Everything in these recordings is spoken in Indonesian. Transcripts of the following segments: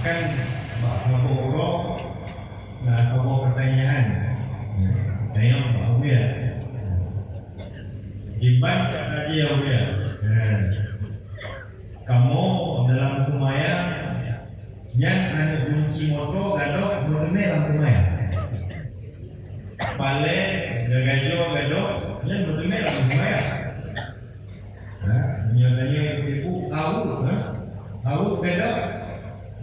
kan ngobrol nah pokok pertanyaan tanya Pak Uya Iban dia Uya kamu dalam semuanya yang ada kunci moto gadok belum dalam semuanya pale gagajo gadok yang belum dalam semuanya nyatanya ibu tahu gadok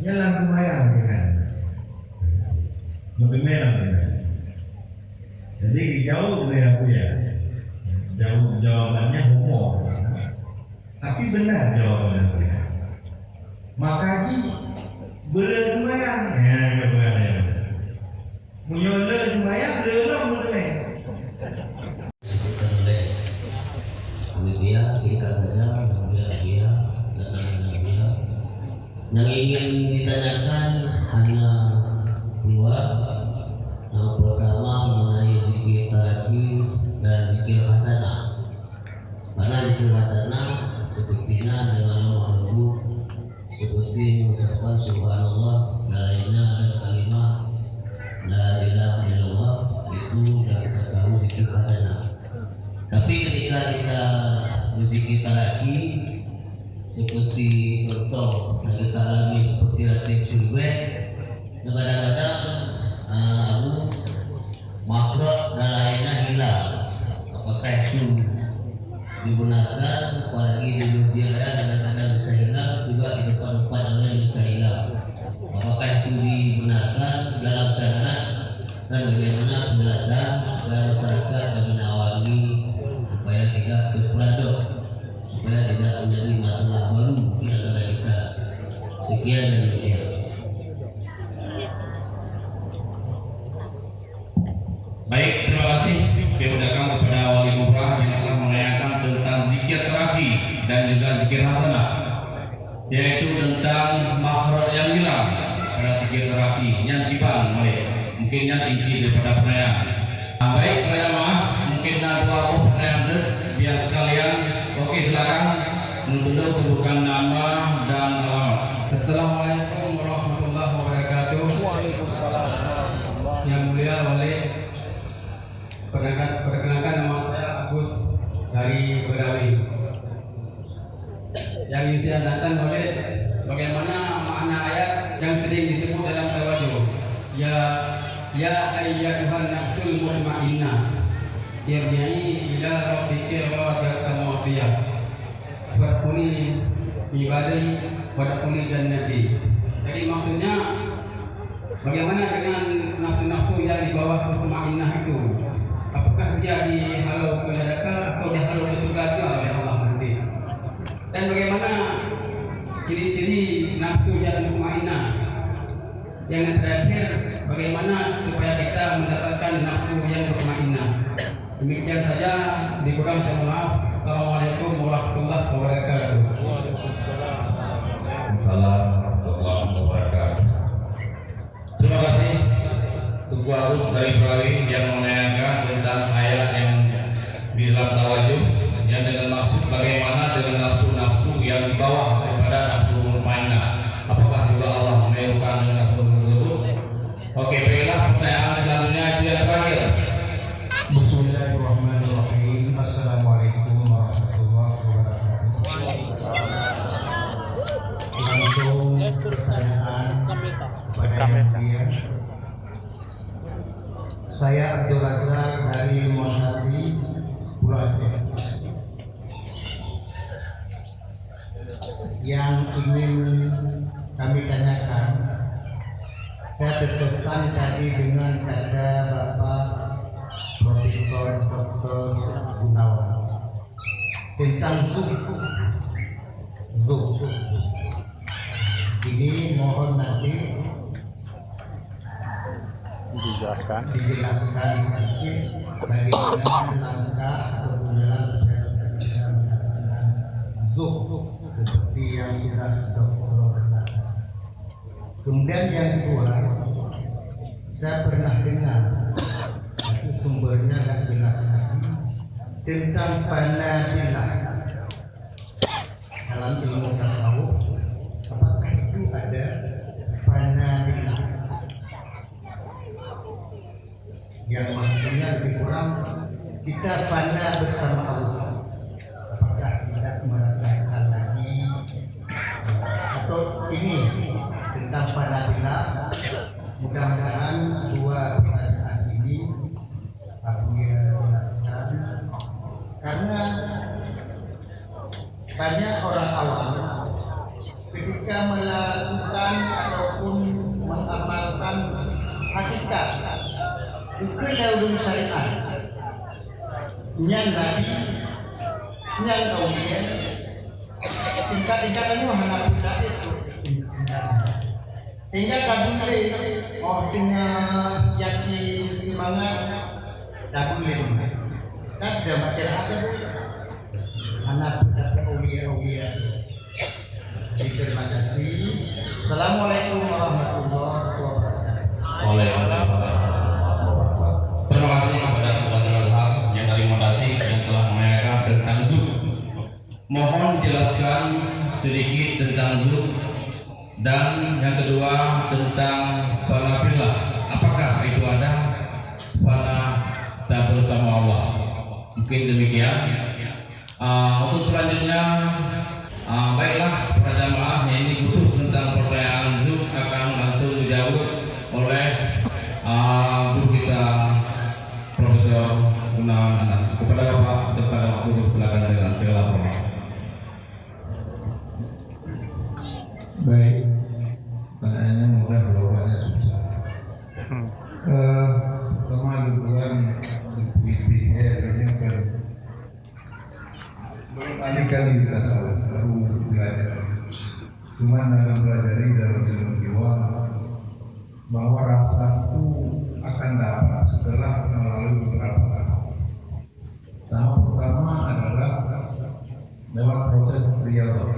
yang langsung semuanya kan lebih merah jadi jauh dari aku ya jauh jawabannya humor tapi benar jawabannya aku ya makaji bersemayang ya kebenaran menyola semayang belum dia singkat saja dia yang ingin ditanyakan hanya dua. Yang pertama mengenai zikir taraki dan zikir hasanah. Karena zikir hasanah sepertinya dengan nama seperti mengucapkan subhanallah, lainnya ada kalimat la ilaha illallah, itu sudah kita tahu zikir hasanah. Tapi ketika kita berzikir taraki seperti contoh yang kita alami seperti Latif Sulbek, kadang-kadang aku makhraj dan lainnya hilang. Apakah itu digunakan apalagi di usia kadang-kadang bisa hilang, juga di depan-depan yang bisa hilang. Apakah itu digunakan dalam cara dan bagaimana penjelasan supaya masyarakat dan mengawali supaya tidak berperadok, supaya tidak menjadi masalah baru di antara kita. Sekian dan demikian. Baik, terima kasih diundangkan kepada Wali Mubrah yang telah menanyakan tentang zikir terapi dan juga zikir hasanah, yaitu tentang makhraj yang hilang pada zikir terapi yang diban oleh mungkin yang tinggi daripada penayang. Baik, saya maaf mungkin dua penayang biar sekalian. Oke, silakan untuk sebutkan nama dan alamat. Assalamualaikum warahmatullahi wabarakatuh. Waalaikumsalam. Yang mulia Wali, perkenalkan nama saya Agus dari Berawi. Yang ingin saya tanyakan oleh bagaimana makna ayat yang sering disebut dalam tawadhu, ya ayyuhan nafsul mutmainnah irji'i ila rabbiki radiyatan mardiyah fadkhuli ibadati wadkhuli jannati. Jadi maksudnya bagaimana dengan nafsu-nafsu yang di bawah mutmainnah itu? Apakah dia dihalau ke neraka atau dihalau ke surga oleh Allah nanti? Dan bagaimana ciri-ciri nafsu yang mutmainnah? Yang terakhir, bagaimana supaya kita mendapatkan nafsu yang mutmainnah? Demikian saja, dikurang saya mohon maaf. Assalamualaikum warahmatullahi wabarakatuh. Waalaikumsalam warahmatullahi wabarakatuh. Terima kasih Tugu Agus dari Berawi yang menanyakan tentang ayat yang di dalam tawadhu yang dengan maksud bagaimana dengan nafsu-nafsu yang di bawah daripada nafsu mutmainnah. Apakah juga Allah menerukan dengan nafsu tersebut? Oke, baiklah pertanyaan selanjutnya itu yang terakhir. Bismillahirrahmanirrahim. Assalamualaikum warahmatullahi wabarakatuh. Langsung pertanyaan pada yang saya Abdul Razak dari Monasi, Pulau Aceh. Yang ingin kami tanyakan, saya berkesan tadi dengan kata Bapak Profesor Dr. Gunawan tentang Zoom. Ini mohon nanti dijelaskan sedikit bagaimana langkah atau penjelasan supaya kita bisa mendapatkan Zoom seperti yang sudah Dr. jelaskan. Kemudian yang kedua, saya pernah dengar itu sumbernya dan jelas lagi tentang fanabillah dalam ilmu tasawuf. Apakah itu ada maksudnya lebih kurang kita fana bersama Allah. Apakah tidak merasakan lagi atau ini tentang fana bila? Mudah-mudahan dua pertanyaan ini apabila jelaskan, karena banyak orang awam ketika melakukan ataupun mengamalkan hakikat itu dalam syariat yang nabi yang kemudian tingkat-tingkatannya mana pula itu sehingga kabule orangnya yakin semangat kabule kan ada masyarakat anak dapat ulia. Terima kasih. Assalamualaikum warahmatullahi wabarakatuh. Waalaikumsalam. Terima kasih kepada Bapak Ilham yang terima kasih yang telah menyampaikan tentang Zuhud. Mohon jelaskan sedikit tentang Zuhud dan yang kedua tentang fana fillah. Apakah itu ada fana tak bersama Allah? Mungkin demikian. Untuk selanjutnya, baiklah para jamaah, ini khusus tentang pertanyaan Zuhud akan langsung dijawab oleh guru kita Profesor Gunawan. Kepada Bapak kepada waktu silakan dengan segala hormat. Baik, pertanyaannya mudah, jawabannya susah. Pertama dukungan ini kan kali kita selalu belajar. Cuma dalam belajar dalam ilmu jiwa bahwa rasa itu akan dapat setelah melalui beberapa tahap. Tahap pertama adalah lewat proses riyadhah.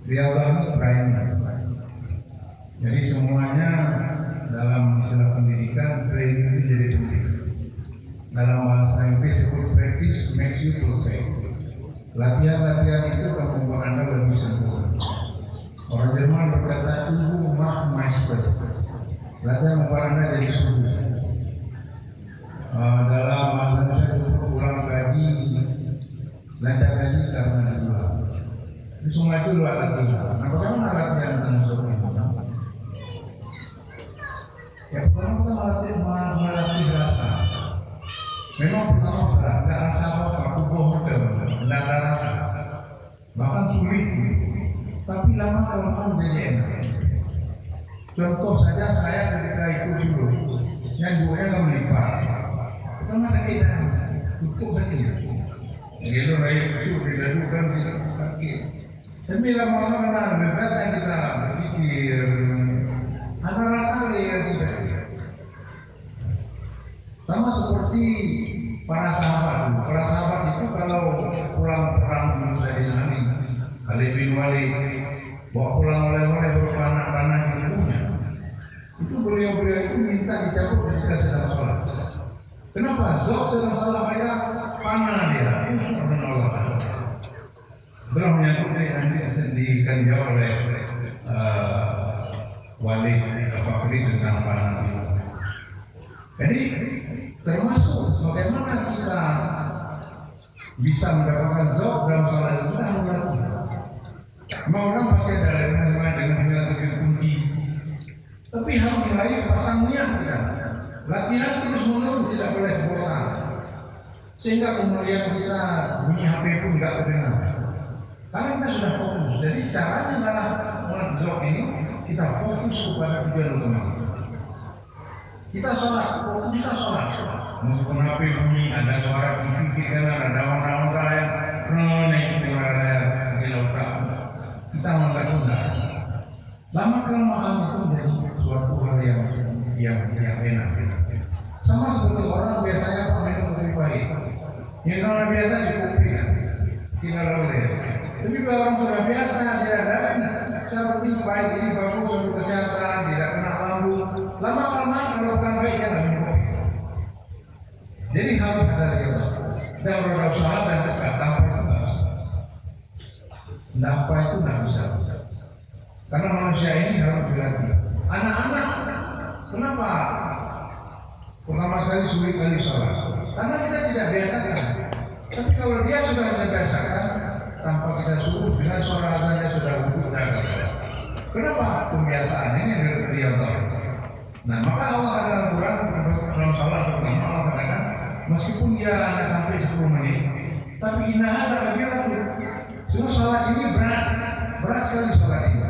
Riyadhah itu training. Jadi semuanya dalam istilah pendidikan training itu jadi penting. Dalam bahasa Inggris disebut practice makes you perfect. Latihan-latihan itu akan membuat Anda lebih sempurna. Orang Jerman berkata Übung macht Meister. Latihan membuat Anda jadi sempurna. Dalam bahasa Indonesia disebut ulang gaji, lancar gaji karena diulang. Itu semua itu dua latihan. Nah, bagaimana latihan untuk itu? Ya, pertama kita melatih rasa. Memang pertama berat, tidak rasa apa-apa, kuboh tidak ada rasa, bahkan sulit. Tapi lama kelamaan menjadi enak. Contoh saja saya ketika itu subuh, yang duanya nggak melipat, pertama sakit, cukup sakit. Gitu, baik itu dilakukan tidak sakit. Tapi lama-lama dengan saat yang kita berpikir, ada rasa yang sudah. Sama seperti para sahabat. Para sahabat itu kalau pulang perang dari Nabi Khalid bin Walid bawa pulang oleh-oleh berpanah-panah di tubuhnya, itu beliau-beliau itu minta dicabut ketika sedang sholat. Kenapa? Zok sedang sholat mereka panah dia, itu sudah menolak. Beliau menyambut nanti disediakan jawab oleh Walid Al-Fakri tentang panah itu. Jadi termasuk bagaimana kita bisa mendapatkan zauq dalam salat itu harus latihan. Mau orang pasti ada dengan melatih kunci, tapi harus diraih pasang niat kan. Latihan terus menerus, tidak boleh bosan. Sehingga kemudian kita bunyi HP pun nggak kedengar. Karena kita sudah fokus. Jadi caranya adalah melatih zauq ini kita fokus kepada tujuan utama. Kita sholat, kita sholat. Meskipun HP bunyi, ada suara TV di kanan, ada orang-orang yang naik di mana kita melakukan. Lama kelamaan itu menjadi suatu hal yang enak. Sama seperti orang biasanya minum kopi pahit. Yang orang biasa di kopi kan, tidak boleh. Tapi kalau orang sudah biasa dia ada seperti baik ini bagus untuk kesehatan, tidak kena lambung. Lama-lama kalau bukan baik ya nggak minum kopi. Jadi harus ada riyadhah. Dan berusaha dan cepat tanpa itu nggak bisa. Tanpa itu nggak bisa. Karena manusia ini harus dilatih. Anak-anak, kenapa Pertama sekali sulit kali sholat, karena kita tidak biasakan. Tapi kalau dia sudah terbiasakan, tanpa kita suruh, dengan suara azannya sudah duduk dan kenapa pembiasaan ini dia tahu? Nah, maka Allah dalam Quran dalam sholat pertama Allah katakan, meskipun dia hanya sampai 10 menit, tapi inaha dan kabirah. Cuma sholat ini berat sekali sholat ini.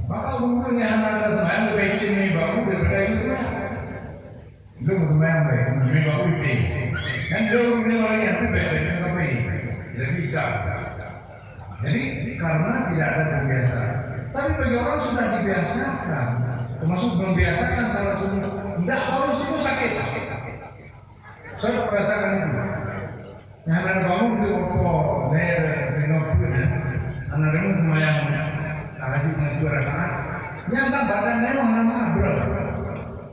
Maka umumnya anak teman lebih ini baru daripada itu lah. Itu teman baik, lebih baru itu. Kan dulu ini orang yang lebih baik dari apa ini? Jadi tidak. Jadi karena tidak ada kebiasaan. Tapi bagi orang sudah dibiasakan, termasuk membiasakan salah satu. Tidak tahu semua sakit. Saya merasakan itu. Yang ada bangun di Oppo, daerah Denopur, anak dengar semua yang ada di rakaat, nyata badannya mana bro.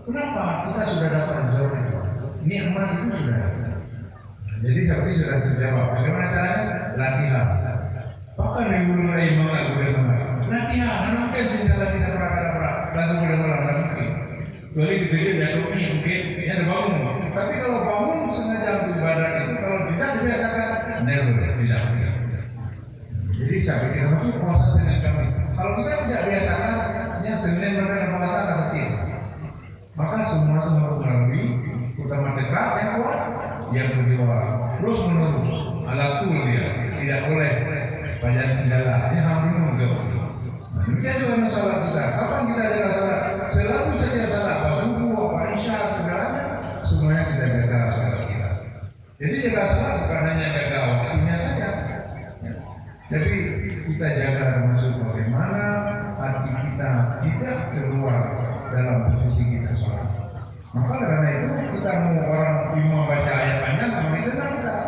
Kenapa? Kita sudah dapat zor itu. Nikmat itu sudah. Jadi seperti sudah terjawab. Bagaimana caranya? Latihan. Bahkan yang mulai mengaku latihan. Karena mungkin jalan tidak pernah langsung udah mulai. Kecuali di jatuh ini mungkin ada bangun. Tapi kalau bangun sengaja untuk badan itu, kalau tidak dibiasakan, tidak. Jadi saya pikir itu proses dengan kami. Kalau kita tidak biasakan, yang dengan mereka mengatakan kecil, maka semua itu harus melalui utama dekat yang kuat, yang kedua terus menerus alatul dia tidak boleh banyak kendala. Ini hampir muncul. Demikian juga masalah kita. Kapan kita ada salah? Selalu saja salah. Subuh, apa isya, segalanya semuanya kita jaga salah kita. Jadi jaga salah bukan hanya jaga waktunya saja. Jadi kita jaga termasuk bagaimana hati kita tidak keluar dalam posisi kita sholat. Maka karena itu kita mau orang imam baca ayat panjang sama itu tidak.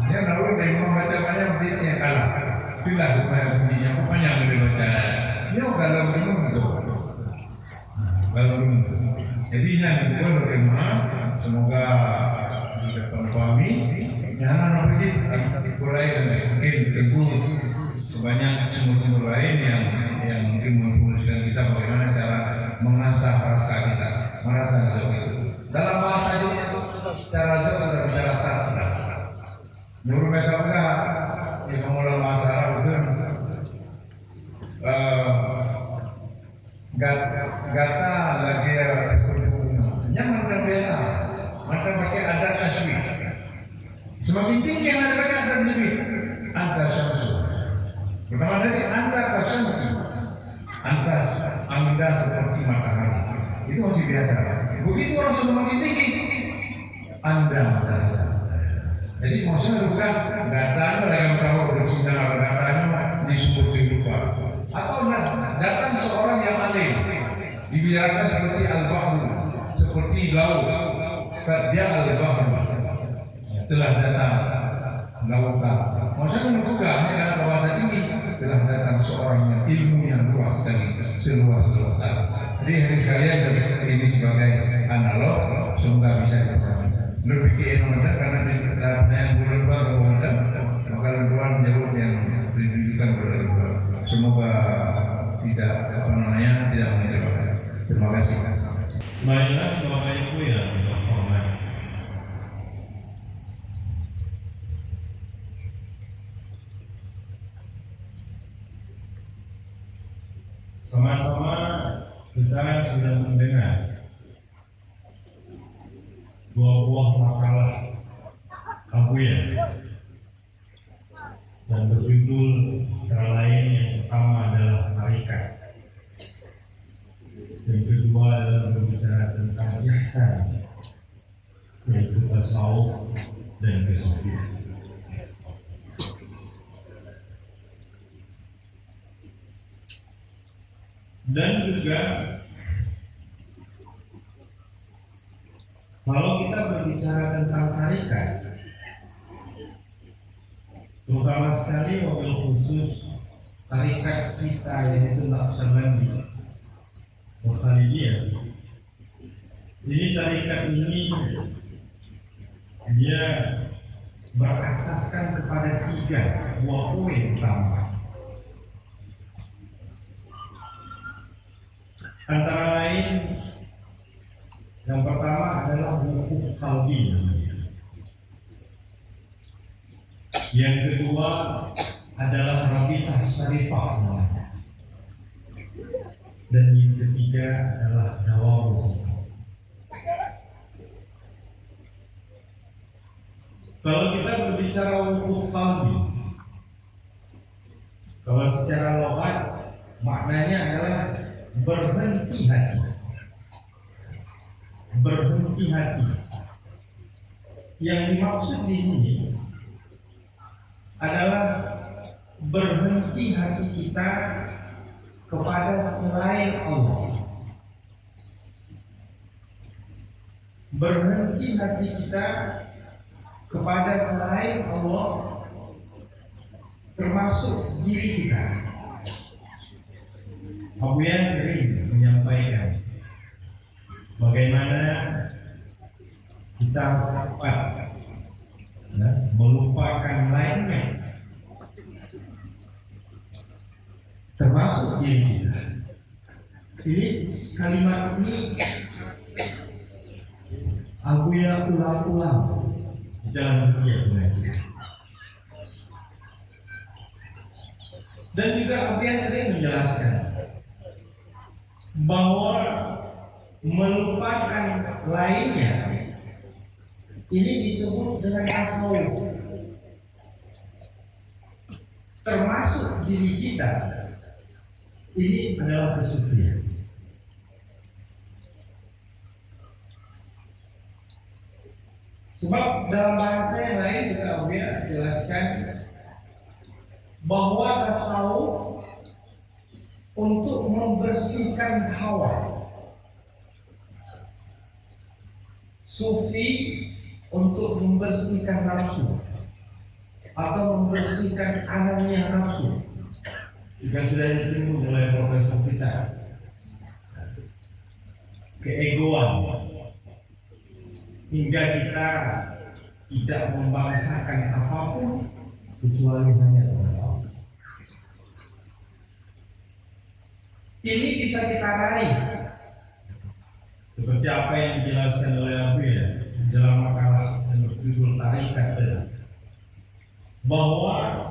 Dia lalu dari imam baca panjang berarti kalah. Bila supaya bunyinya panjang lebih baca. Dia kalau belum itu. Kalau belum. Jadi yang kedua bagaimana semoga bisa terpahami. Jangan berhenti mulai mungkin tentu sebanyak sumber-sumber lain yang mungkin mempromosikan kita bagaimana cara mengasah rasa kita, merasa itu. Dalam bahasa itu cara itu sudah bicara sastra. Menurut misalnya yang mengolah bahasa Arab itu gata lagi nyaman berbeda, maka pakai adat asli. Semakin tinggi yang ada di sini, anta syamsu. Pertama dari anta syamsu, anta anda seperti matahari. Itu masih biasa. Begitu orang semakin tinggi, anda matahari. Jadi maksudnya bukan datang yang tahu bersinar, datang disebut kehidupan. Atau datang seorang yang alim, dibiarkan seperti al-bahru, seperti laut. Dia al-bahru. Telah datang lautan. Maksudnya menduga karena bahasa ini telah datang seorang yang ilmu yang luas sekali, seluas lautan. Jadi hari sekalian saya ini sebagai analog, semoga bisa dipahami. Lebih ke karena di dalamnya yang berubah kemudian maka luar menjawab yang ditunjukkan berubah. Semoga tidak tidak menyebabkan. Terima kasih. Baiklah Bapak Ibu yang terhormat. Sama-sama kita sudah mendengar dua buah makalah Abuya dan berjudul antara lain yang pertama adalah tarikat, yang kedua adalah berbicara tentang ihsan, yaitu tasawuf dan kesufian. Dan juga kalau kita berbicara tentang tarikat, terutama sekali wabil khusus tarikat kita yaitu Naqsyabandi Khalidiyah. Ini tarikat ini dia berasaskan kepada 3 buah poin utama. Antara lain Yang pertama adalah wukuf qalbi. Yang kedua adalah rabitah syarifah namanya. Dan yang ketiga adalah dawawus. Kalau kita berbicara wukuf qalbi, kalau secara logat maknanya adalah berhenti hati. Berhenti hati. Yang dimaksud di sini adalah berhenti hati kita kepada selain Allah. Berhenti hati kita kepada selain Allah, termasuk diri kita. Abu Yan sering menyampaikan bagaimana kita dapat melupakan lainnya, termasuk diri kita. Ini kalimat ini Abu Yan ulang-ulang di dalam dunia pengajian. Dan juga Abu Yan sering menjelaskan bahwa melupakan lainnya ini disebut dengan tasawuf, termasuk diri kita. Ini adalah kesufian. Sebab dalam bahasa yang lain juga Abu Yan jelaskan bahwa tasawuf untuk membersihkan hawa, sufi untuk membersihkan nafsu atau membersihkan anaknya nafsu. Jika sudah disinggung oleh profesor kita, keegoan, hingga kita tidak membangsakan apapun kecuali hanya kepada Allah. Ini bisa kita raih seperti apa yang dijelaskan oleh Abu ya dalam makalah yang berjudul Tarikat, bahwa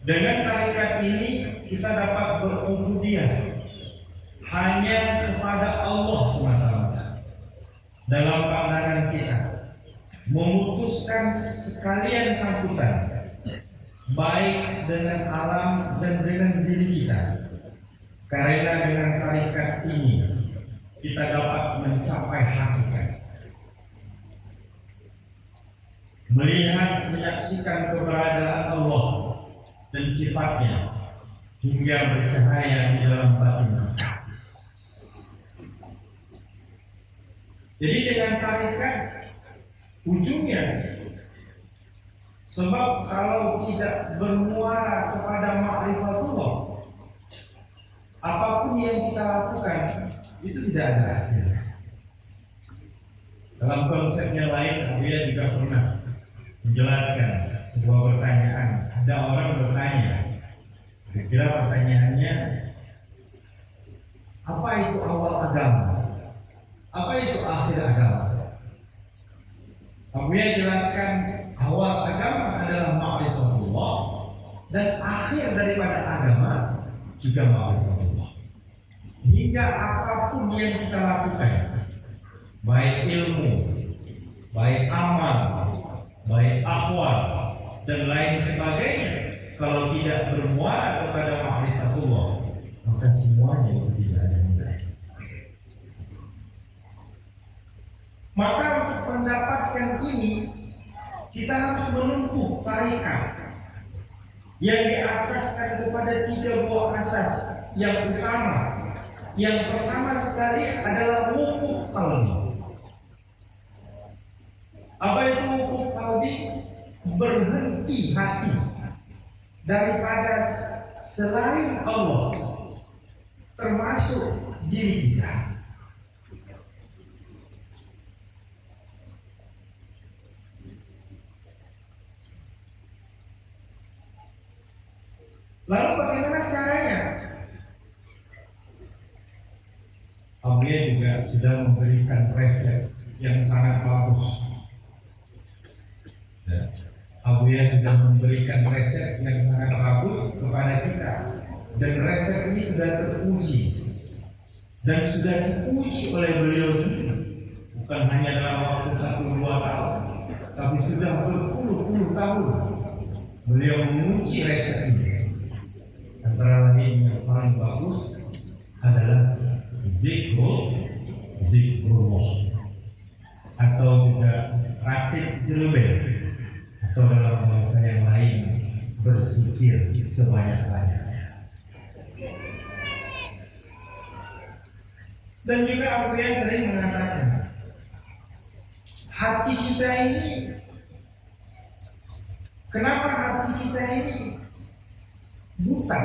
dengan tarikat ini kita dapat berubudiyah hanya kepada Allah semata-mata. Dalam pandangan kita, memutuskan sekalian sambutan baik dengan alam dan dengan diri kita. Karena dengan tarikat ini kita dapat mencapai hakikat, melihat, menyaksikan keberadaan Allah dan sifatnya hingga bercahaya di dalam batin kita. Jadi dengan tarikat ujungnya, sebab kalau tidak bermuara kepada ma'rifatullah, apapun yang kita lakukan itu tidak ada hasilnya. Dalam konsepnya lain, dia juga pernah menjelaskan sebuah pertanyaan. Ada orang bertanya, kira-kira pertanyaannya, apa itu awal agama? Apa itu akhir agama? Abu Yan jelaskan, awal agama adalah ma'rifatullah dan akhir daripada agama juga ma'rifatullah. Hingga apapun yang kita lakukan, baik ilmu, baik amal, baik akhwal dan lain sebagainya, kalau tidak bermuara kepada ma'rifatullah, maka semuanya itu tidak ada nilai. Maka untuk mendapatkan ini, kita harus menempuh tarikat yang diasaskan kepada 3 buah asas yang utama. Yang pertama sekali adalah wukuf qalbi. Apa itu wukuf qalbi? Berhenti hati daripada selain Allah, termasuk diri kita. Lalu bagaimana caranya? Abuya juga sudah memberikan resep yang sangat bagus. Ya. Abuya sudah memberikan resep yang sangat bagus kepada kita, dan resep ini sudah teruji dan sudah diuji oleh beliau sendiri, bukan hanya dalam waktu 1-2 tahun, tapi sudah berpuluh-puluh tahun beliau menguji resep ini. Antara lain yang paling bagus adalah zikrullah, atau juga praktik zikir, atau dalam bahasa yang lain berzikir sebanyak-banyaknya. Dan juga Abuya sering mengatakan, hati kita ini, kenapa hati kita ini buta?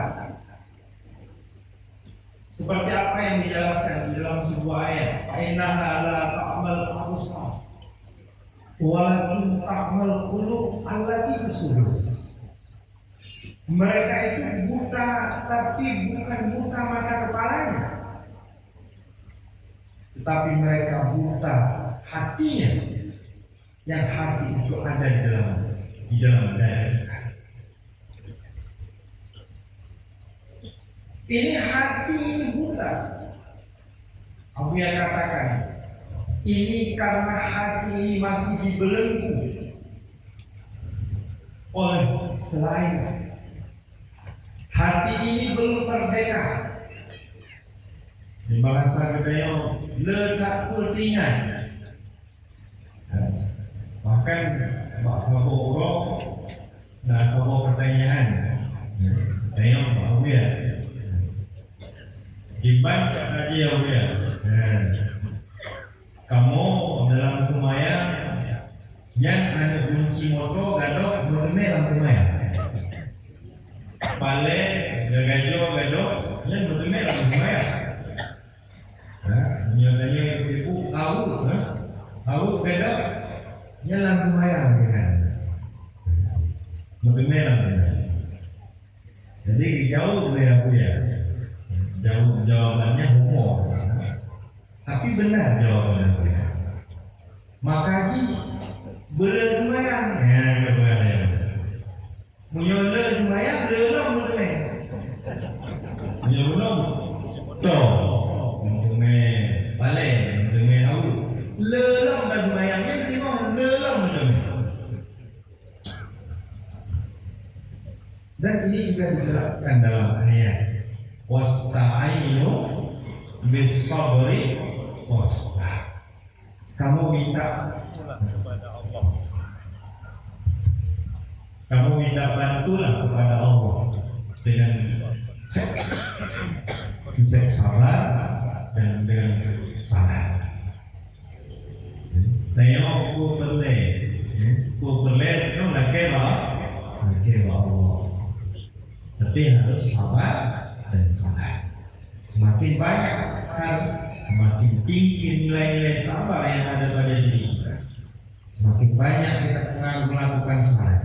Seperti apa yang dijelaskan di dalam sebuah ayat, "Innaha la ta'mal absar, walakin ta'mal qulub allati fi sudur." Mereka itu buta, tapi bukan buta mata kepalanya, tetapi mereka buta hatinya, yang hati itu ada di dalam dada. Ini hati ini buta. Abuya katakan, ini karena hati ini masih dibelenggu oleh selain. Hati ini belum merdeka. Di bahasa Gedaya, letak putingan. Bahkan Mbak Faboro, nah kalau pertanyaan, tanya Mbak Abuya, dibantah dia Abuya, kamu dalam semaya yang ada kunci moto gadok berme dalam semaya, pale gagajo gadok yang berme dalam semaya. Nyatanya ibu tahu gadok yang dalam semaya kan, berme dalam semaya. Jadi jauh dari Abuya. Jauh jawabannya humor, tapi benar jawabannya. Maka bersemayam, ya kebenaran. Menyola semayam, belum boleh. Belum, toh, untungnya balik, untungnya tahu. Lelam dah semayamnya, lelam betul. Dan ini juga dijelaskan dalam ayat. Wasta'inu bis-sabri was-sabar. Kamu minta bantuan kepada Allah dengan sabar dan dengan sabar. Tengok ku perle itu nak kira Allah. Tapi harus sabar dan sabar. Semakin banyak semakin tinggi nilai-nilai sabar yang ada pada diri kita, semakin banyak kita melakukan sabar,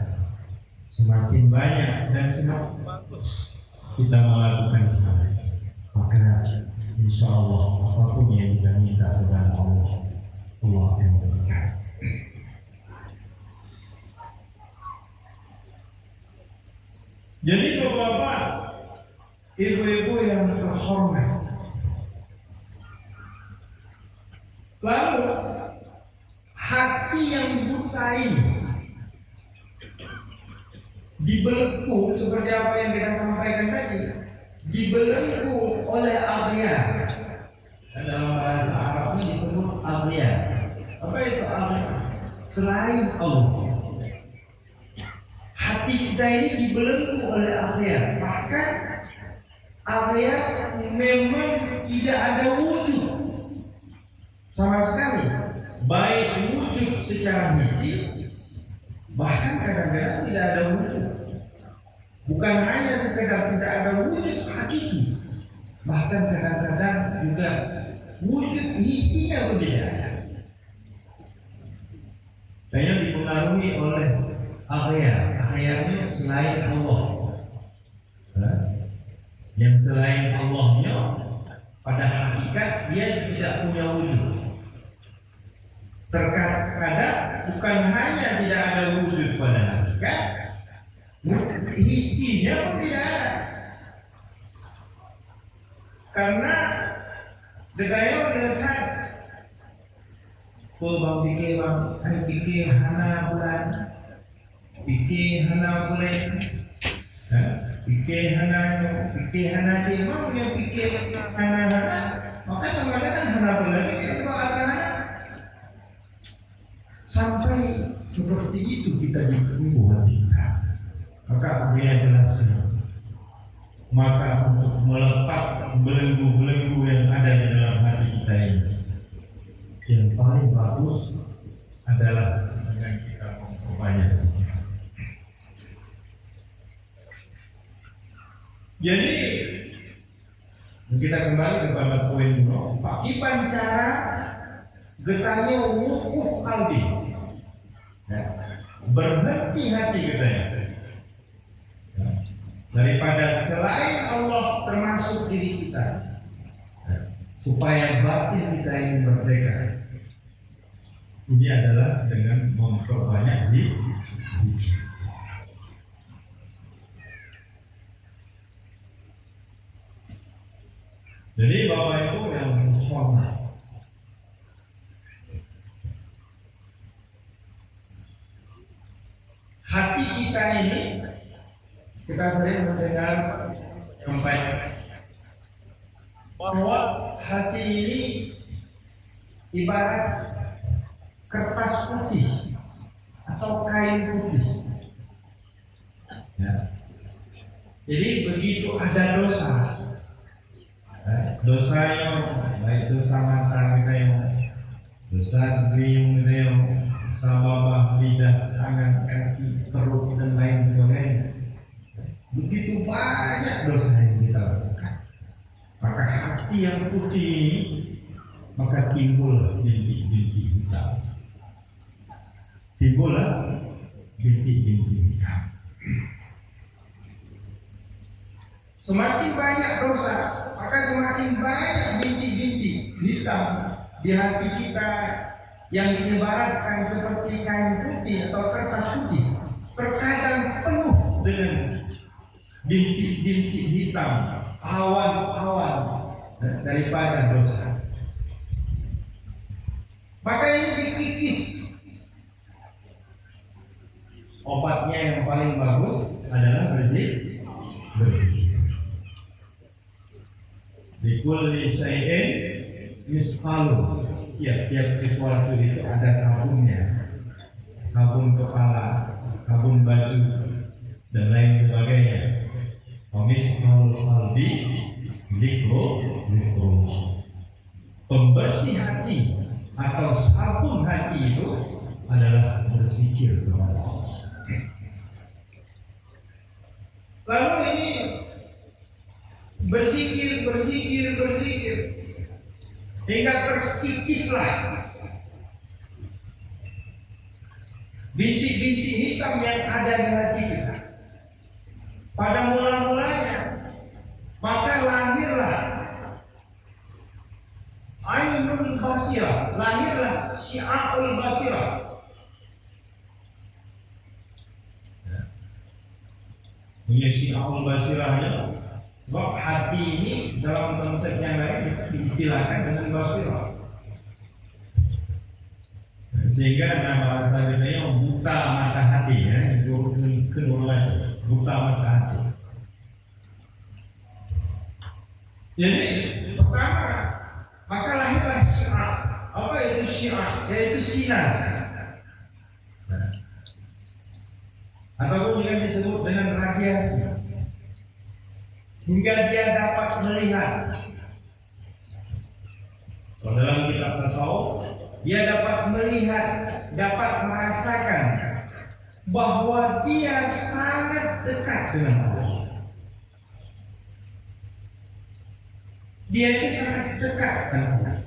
semakin banyak dan semakin bagus kita melakukan sabar, maka insya Allah apapun yang kita minta kepada Allah akan memberikan. Jadi beberapa ibu-ibu yang terhormat, lalu hati yang buta ini dibelenggu seperti apa yang kita sampaikan tadi, dibelenggu oleh aghyar. Dalam bahasa Arabnya disebut aghyar. Apa itu aghyar? Selain Allah. Hati kita ini dibelenggu oleh aghyar. Bahkan aghyar memang tidak ada wujud sama sekali, baik wujud secara fisik, bahkan kadang-kadang tidak ada wujud. Bukan hanya sekedar tidak ada wujud hakiki, bahkan kadang-kadang juga wujud isinya pun tidak ada. Saya dipengaruhi oleh aghyarnya selain Allah. Yang selain Allahnya pada hakiki hakikat dia tidak punya wujud. Terkadang bukan hanya tidak ada wujud pada hakikat, isinya pun tidak ada. Karena dedaya dengan bang pikir hana bulan, pikir hana bulan, pikir hana memang yang pikir hana, maka sama dengan hana bulan itu ada. Sampai seperti itu kita dikumpul kita, maka dia jelaskan. Maka untuk melepas belenggu-belenggu yang ada di dalam hati kita ini, yang paling bagus adalah dengan kita memperbanyak zikir. Jadi kita kembali kepada poin dulu. Pakiban cara getahnya wukuf kalbi, ya, berhenti hati getahnya. Daripada selain Allah termasuk diri kita, supaya batin kita ini merdeka. Ini adalah dengan memperbanyak zikir. Jadi Bapak Ibu yang hormat, hati kita ini, kita sering mendengar sampaikan bahwa hati ini ibarat kertas putih atau kain putih. Ya. Jadi begitu ada dosa, dosanya baik dosa mata kita yang dosa hidung kita yang dosa bawah, lidah, tangan, kaki, perut dan lain sebagainya. Begitu banyak dosa yang kita lakukan, maka hati yang putih ini maka timbul bintik-bintik hitam. Timbullah bintik-bintik hitam. Semakin banyak dosa, maka semakin banyak bintik-bintik hitam di hati kita yang diibaratkan seperti kain putih atau kertas putih, terkadang penuh dengan bintik-bintik hitam, awan-awan daripada dosa. Maka ini dikikis. Obatnya yang paling bagus adalah berzikir. Likulli syai'in misqalu. Tiap sesuatu itu ada sabunnya. Sabun kepala, sabun baju, dan lain sebagainya. Misqalul qalbi dzikru. Pembersih hati atau sabun hati itu adalah berzikir kepada Allah. Lalu ini berzikir hingga terkikislah bintik-bintik hitam yang ada di hati kita. Pada mula-mulanya maka lahirlah ainul basirah, lahirlah syi'aul basirah. Punya syi'aul basirahnya, sebab hati ini dalam konsep yang lain diistilahkan dengan basirah. Sehingga nama bahasa kita yang buta mata hati, ya, itu kedua buta mata hati. Jadi pertama, maka lahirlah syiar. Apa itu syiar? Yaitu sinar. Ataupun juga disebut dengan radiasi. Hingga dia dapat melihat. Kalau dalam kitab tasawuf, dia dapat melihat, dapat merasakan bahwa dia sangat dekat dengan Allah. Dia itu sangat dekat dengan Allah.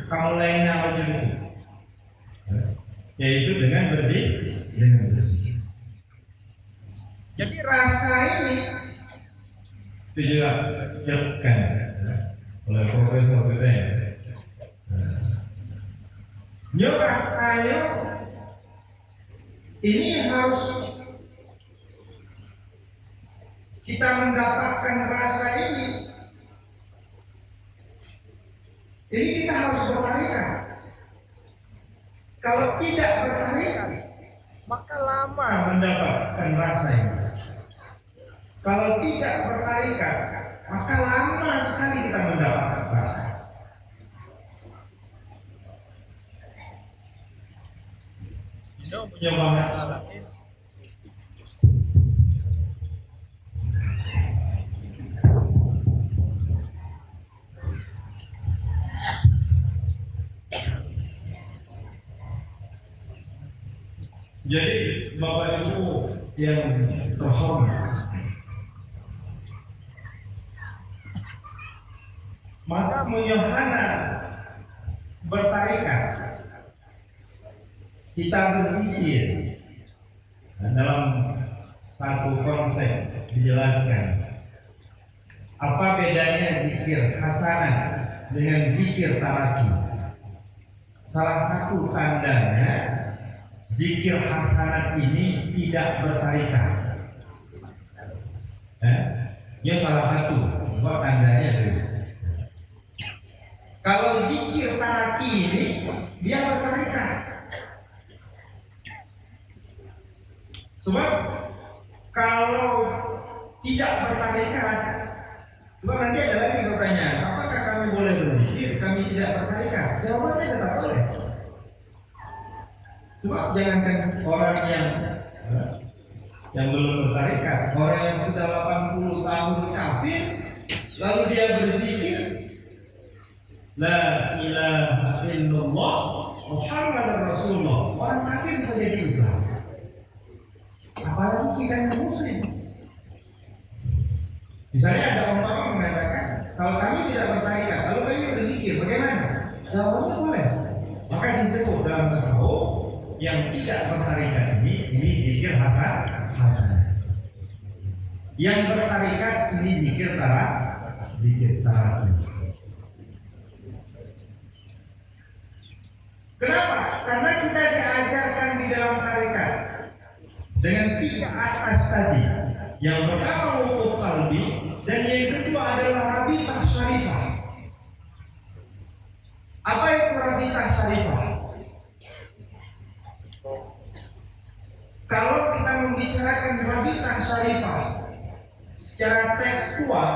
Kamu lainnya macam itu, yaitu dengan berzikir. Jadi rasa ini Itu juga dijelaskan oleh Profesor kita. Nyurah ayo ini harus kita mendapatkan rasa ini kita harus bertarikan. Kalau tidak bertarikan, maka lama mendapatkan rasa ini. Kalau tidak bertarikan, maka lama sekali kita mendapatkan rasa. Kita punya banyak alat. Jadi Bapak Ibu yang terhormat, maka menyahana bertarikat, kita berzikir dalam satu konsep dijelaskan apa bedanya zikir hasanah dengan zikir taraki. Salah satu tandanya zikir hasanat ini tidak bertarikat. Ya salah satu buat tandanya itu. Kalau zikir taraki ini dia bertarikat. Sebab kalau tidak bertarikat, sebab nanti ada lagi pertanyaan, apakah kami boleh berzikir? Kami tidak bertarikat. Jawabannya tetap boleh. Sebab jangankan orang yang belum bertarikat, orang yang sudah 80 tahun kafir, lalu dia berzikir La ilaha illallah Muhammadur Rasulullah, orang kafir bisa jadi Islam. Apalagi kita yang muslim. Misalnya ada orang mengatakan, kalau kami tidak bertarikat, lalu kami berzikir, bagaimana? Jawabannya boleh. Maka disebut dalam tasawuf yang tidak bertarikat ini zikir hasanah. Yang bertarikat ini zikir taraki. Kenapa? Karena kita diajarkan di dalam tarikat dengan 3 asas tadi. Yang pertama wukuf qalbi, dan yang kedua adalah rabitah syarifah. Apa itu rabitah syarifah? Kalau kita membicarakan rabitah syarifah secara tekstual,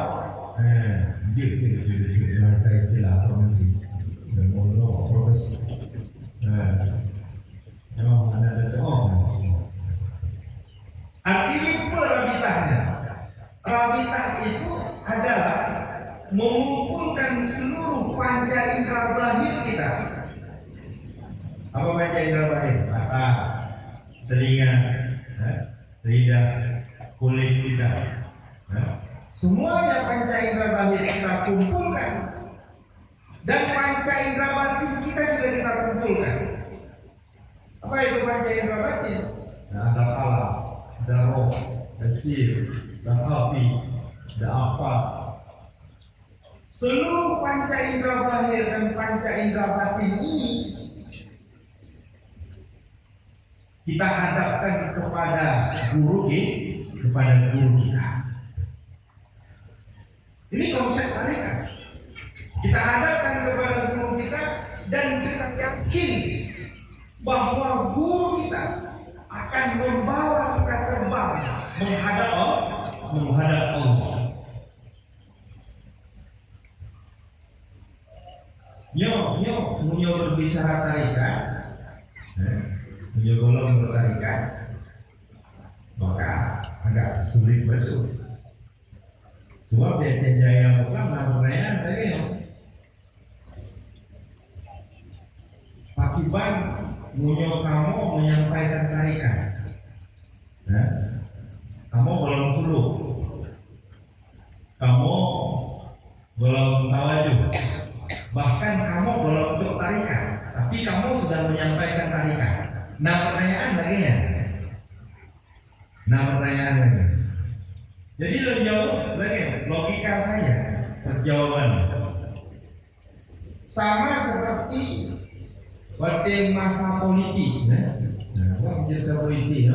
artinya apa rabitahnya? Rabitah itu adalah mengumpulkan seluruh panca indera zahir kita. Apa panca indera zahir? Mata, telinga, lidah, kulit kita. Semuanya panca indera zahir kita kumpulkan, dan panca indera batin kita juga kita kumpulkan. Apa itu panca indera batin? Ada alam, ada roh, ada sir, ada hati, ada apa. Seluruh panca indera zahir dan panca indera batin ini kita hadapkan kepada guru kita. Ini konsep tarikat. Kita hadapkan kepada guru kita dan kita yakin bahwa guru kita akan membawa kita terbang menghadap Allah. Nyo berbicara tarikat, golong bertarikat, maka agak sulit betul. Sebab dia jaya bukan namanya tadi Pakiban munyo kamu menyampaikan tarikat, kamu belum suluk, kamu belum tawajuh, bahkan kamu belum untuk tarikat, tapi kamu sudah menyampaikan tarikat. Pertanyaan lagi. Jadi lo jauh lagi. logika saya jawaban sama seperti waktu masa politik, apa cerita politik,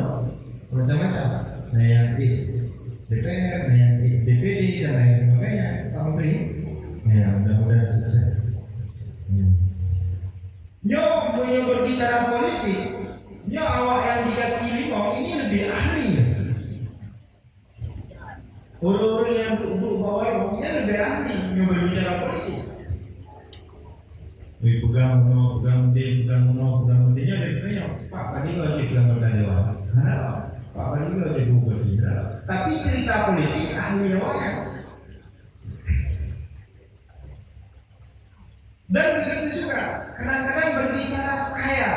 macam-macam, nah yang di DPR, nah yang di DPD dan lain sebagainya, Pak Menteri, ya mudah-mudahan sukses. Nyo punya berbicara politik, nyo awak yang dikaki limau ini lebih ahli. Orang-orang yang duduk bawah limaunya lebih ahli nyo berbicara politik. Wih pegang dia dari Pak Badi wajib pegang berdayawan. Pak Badi wajib berbicara. Tapi cerita politik ahli awaknya. Dan begitu juga kadang-kadang berbicara kaya.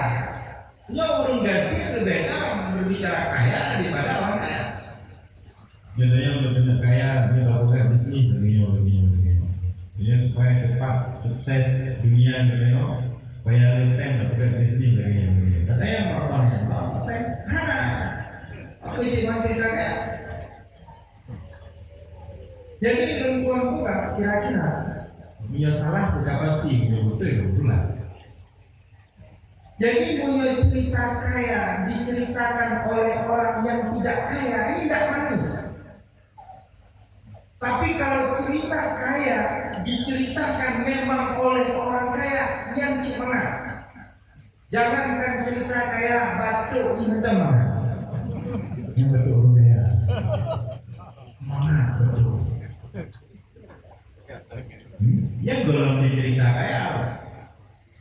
Nyo orang gaji lebih cara berbicara kaya daripada orang kaya. Contohnya benar kaya dia lakukan bisnis begini. Dia supaya cepat sukses dunia supaya lempeng lakukan bisnis begini. Katanya orang-orang aku cuma cerita kaya. Jadi perempuan buka kira-kira dia salah tidak pasti dia betul. Jadi punya cerita kaya diceritakan oleh orang yang tidak kaya ini tidak manis. Tapi kalau cerita kaya diceritakan memang oleh orang kaya yang cemerlang. Jangankan cerita kaya batuk ini teman. Yang betul kaya. Mana betul? Yang belum dicerita kaya.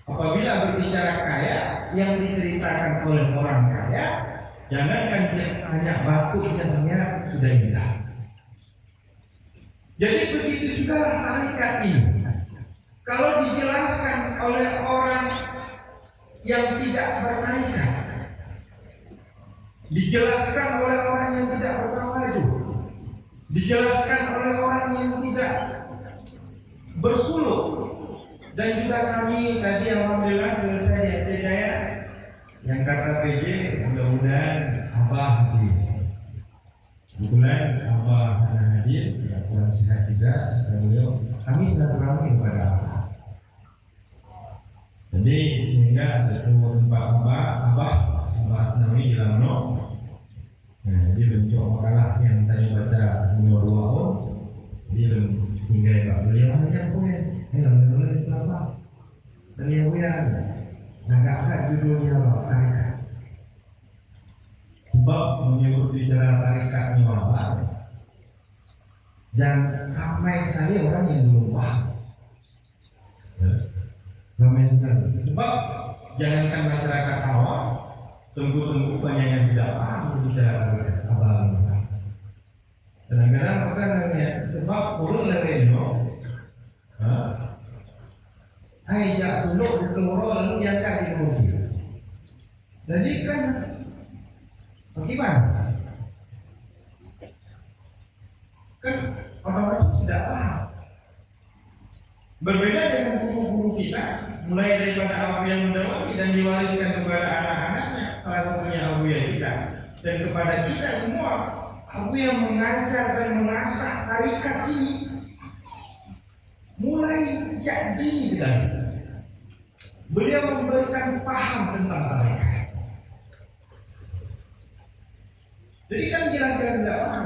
Apabila berbicara kaya yang diceritakan oleh orang kaya, jangankan hanya batuknya sebenarnya sudah hilang. Jadi begitu juga tarikat ini. Kalau dijelaskan oleh orang yang tidak bertarikat, dijelaskan oleh orang yang tidak bertawajuh, dijelaskan oleh orang yang tidak bersuluk, dan juga kami tadi alhamdulillah selesai di Aceh Jaya yang kata PJ mudah-mudahan Abah hadir. Kebetulan Abah hadir, ya kurang sehat juga, beliau kami silaturahmi kepada Abah. Jadi sehingga bertemu tempat Abah Asnawi Ilhamno. Nah, dia bentuk makalah yang tadi baca nomor 2 dia tinggal Pak beliau hanya punya alhamdulillah selama beliau yang agak judulnya tarikat. Sebab menyebut bicara tarikatnya apa? Dan ramai sekali orang yang belum paham. Ramai sekali. Sebab jangankan masyarakat awam, tunggu banyak yang tidak paham berbicara tarikat abang. Kadang-kadang makanya sebab urut lainnya, ajak suluk di keloro lalu diangkat di kursi. Jadi kan bagaimana? Kan orang-orang tidak paham. Berbeda dengan guru-guru kita, mulai daripada Abu yang mendawati dan diwariskan kepada anak-anaknya, salah satunya Abu yang kita, dan kepada kita semua. Abu yang mengajar dan mengasah tarikat ini mulai sejak dini sekali. Beliau memberikan paham tentang tarikat. Jadi kan jelaskan tidak paham.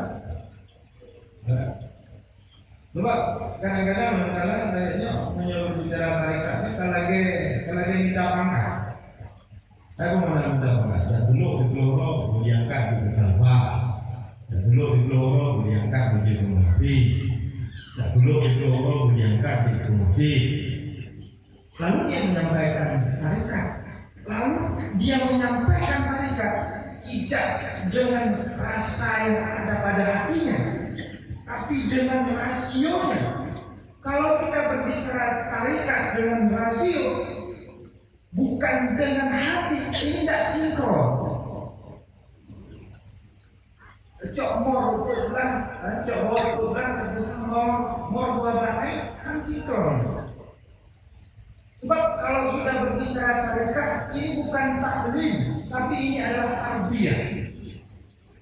Coba kadang-kadang kayaknya menyuruh bicara tarikatnya kalau lagi minta pangkat. Saya mau minta pangkat. Dan dulu di Keloro diangkat di Kelapa. Dan dulu di Keloro diangkat di Kelapa. Dan dulu di Keloro diangkat di Kelapa. Lalu dia menyampaikan tarikat. Lalu dia menyampaikan tarikat tidak dengan rasa yang ada pada hatinya, tapi dengan rasionya. Kalau kita berbicara tarikat dengan rasio, bukan dengan hati, ini tidak sinkron. Cok mor belah, cok mor belah, mor buat lain kan sinkron. Sebab kalau sudah berbicara tarikat, ini bukan taklim, tapi ini adalah tarbiyah.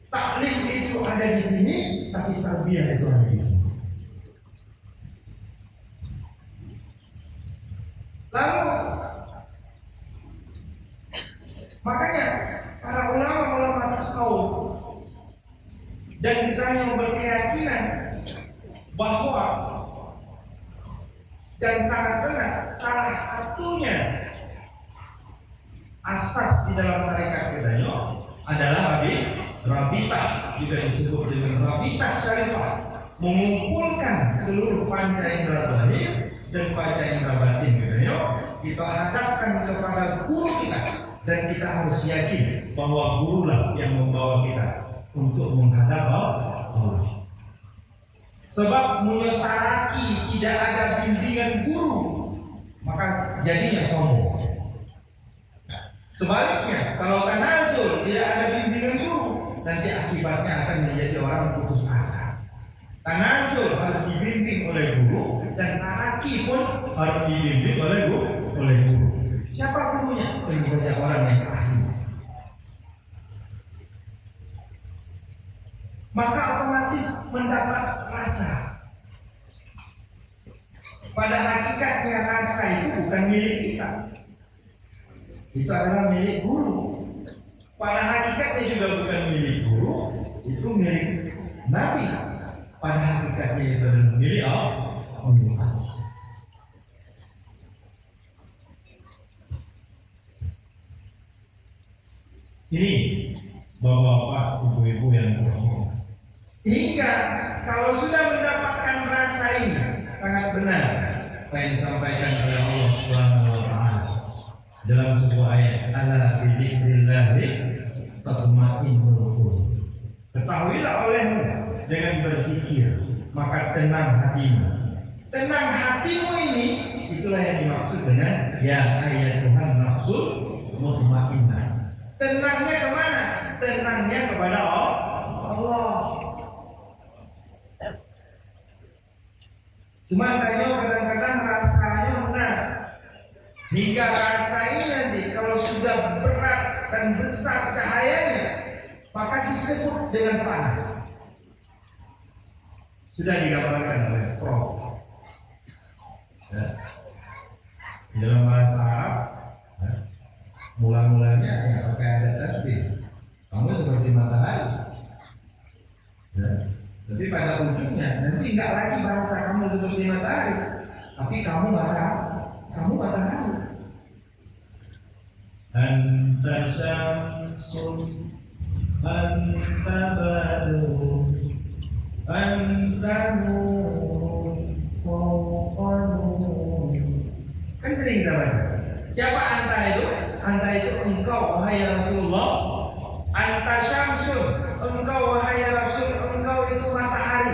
Taklim itu ada di sini, tapi tarbiyah itu ada di sini. Lalu makanya para ulama tasawuf dan kita yang berkeyakinan bahwa dan sangat benar salah satunya asas di dalam tarekat kita adalah rabitah, juga disebut dengan rabitah syarifah, mengumpulkan seluruh panca indera zahir dan panca indera batin kita hadapkan kepada guru kita, dan kita harus yakin bahwa gurulah yang membawa kita untuk menghadap Allah. Sebab menyetaraki tidak ada bimbingan guru, maka jadinya sombong. Sebaliknya, kalau tanasul tidak ada bimbingan guru, nanti akibatnya akan menjadi orang putus asa. Tanasul harus dibimbing oleh guru, dan taraki pun harus dibimbing oleh guru. Siapa gurunya? Tentu saja orang yang ahli. Maka otomatis mendapat rasa. Pada hakikatnya rasa itu bukan milik kita. Itu adalah milik guru. Pada hakikatnya juga bukan milik guru, itu milik Nabi. Pada hakikatnya itu adalah milik Allah. Ini bapak-bapak, ibu-ibu yang berhormat. Hingga kalau sudah mendapatkan rasa ini, sangat benar apa yang disampaikan oleh Allah Subhanahu wa Ta'ala dalam sebuah ayat, ala bidzikrillahi tatma'innul qulub. Ketahuilah olehmu dengan berzikir maka tenang hatimu. Tenang hatimu ini itulah yang dimaksud dengan ya ayyatuhan nafsul mutmainnah. Tenangnya kemana? Tenangnya kepada Allah. Cuma kadang-kadang rasanya benar. Hingga rasa ini nanti kalau sudah berat dan besar cahayanya, maka disebut dengan fana. Sudah digambarkan oleh Prof. Ya. Dalam bahasa Arab, ya, mula-mulanya yang pakai ada tasbih. Kamu seperti matahari. Ya. Tapi pada ujungnya nanti enggak lagi bahasa kamu seperti matahari, tapi kamu matahari. Anta syamsun, anta badrun, anta nurun, fawqa nurun. Kan sering kita baca. Siapa anta itu? Anta itu engkau wahai Rasulullah. Anta syamsun, engkau wahai Rasul, engkau itu matahari.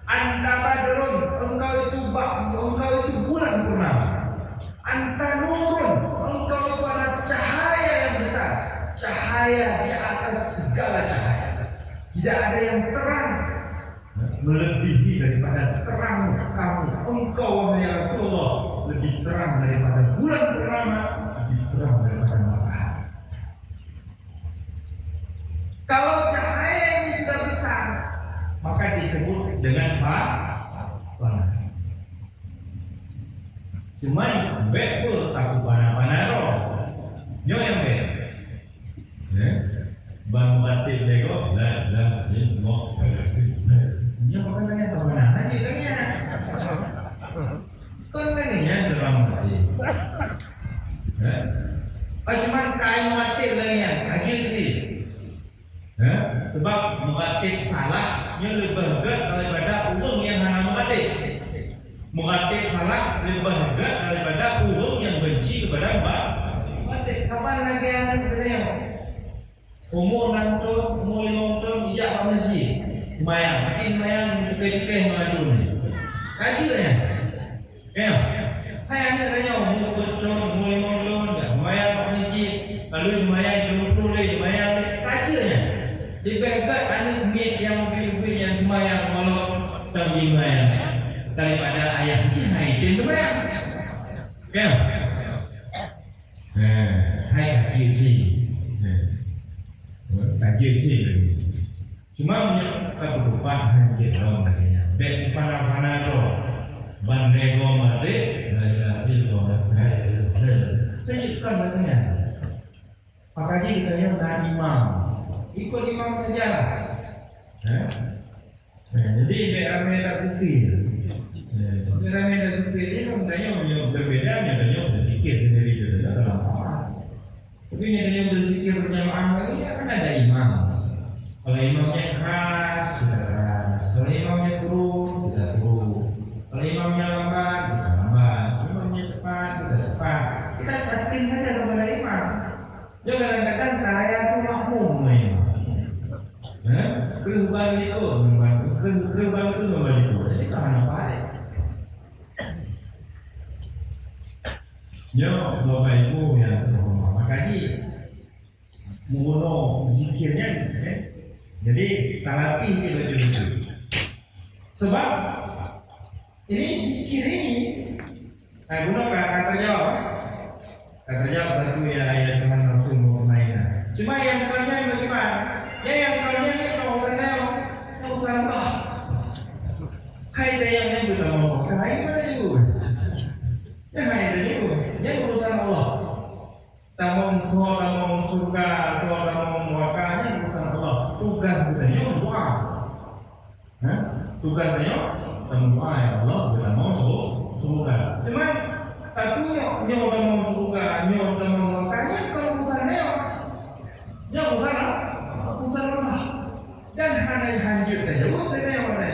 Anta badrun, engkau itu bulan purnama. Anta nurun, engkau itu adalah cahaya yang besar, cahaya di atas segala cahaya. Tidak ada yang terang melebihi daripada terang kamu. Engkau wahai Rasulullah lebih terang daripada bulan purnama, lebih terang daripada matahari. Kalau cahaya ini sudah besar, maka disebut dengan fana. Cuman betul takut panah roh, nyo yang bang batik lego, lah ini mau, nyo makan yang tahu mana lagi kan ya? Kan lagi dalam batik. Cuman kain batik lagi yang kajil sih. Sebab mengatik salah nya lebih berat daripada uang yang hanya mengatik. Mengatik salah lebih berat daripada uang yang benci kepada mengatik. Kapan lagi yang sebenarnya? Umur 6 tahun, umur 5 tahun ijak ke masjid. Mayang cukai-cukai mengadu ni. Kaji lah ya. Ya. Hayang katanya umur 2 tahun, umur 5 tahun, mayang ke masjid. Lalu mayang 20 lagi, mayang kaji lah ya. Diberikan anak mit yang pilih yang semayang walau tak semayang daripada ayah hai itu semayang. Ya. Hai kaji sih. Kaji sih. Cuma menyebabkan kehidupan haji orang lainnya. Baik panah-panah roh. Bandai gua mati, dari gua tunjukkan katanya. Makanya ditanya dengan imam, ikut imam saja. Jadi beramai tak supir. Beramai tak supir ini katanya berbeda, katanya berpikir sendiri juga dalam orang. Tapi katanya berpikir berjamaah lagi kan ada imam. Kalau imamnya keras, kita keras. Kalau imamnya turun, kita turun. Kalau imamnya lambat, kita lambat. Imamnya cepat, kita cepat. Kita taslim saja kepada imam. Dia kadang-kadang kaya itu makmum imam. Kerubahan itu membantu. Kerubahan itu membantu. Jadi tahan apa ya? Ya, Bapak Ibu yang terhormat. Makanya menguno zikirnya, jadi talatih betul-betul. Sebab ini zikir ini, gunakan kata jawab satu ya ayat Tuhan Rasul Muhammad. Cuma yang bukannya bagaimana? Ya yang bukannya itu orangnya yang bukan Allah. Hai yang bukan Allah. Hai mana juga? Ya hai juga. Yang urusan Allah. Tamong surga, tamong neraka urusan Allah. Tugas kita doa. Tugasnya doa ya Allah kita mau surga. Cuma tapi yang udah mau surga, yang udah mau neraka kalau urusannya ya urusan Allah. Dan hanya hancur saja bukan yang mana.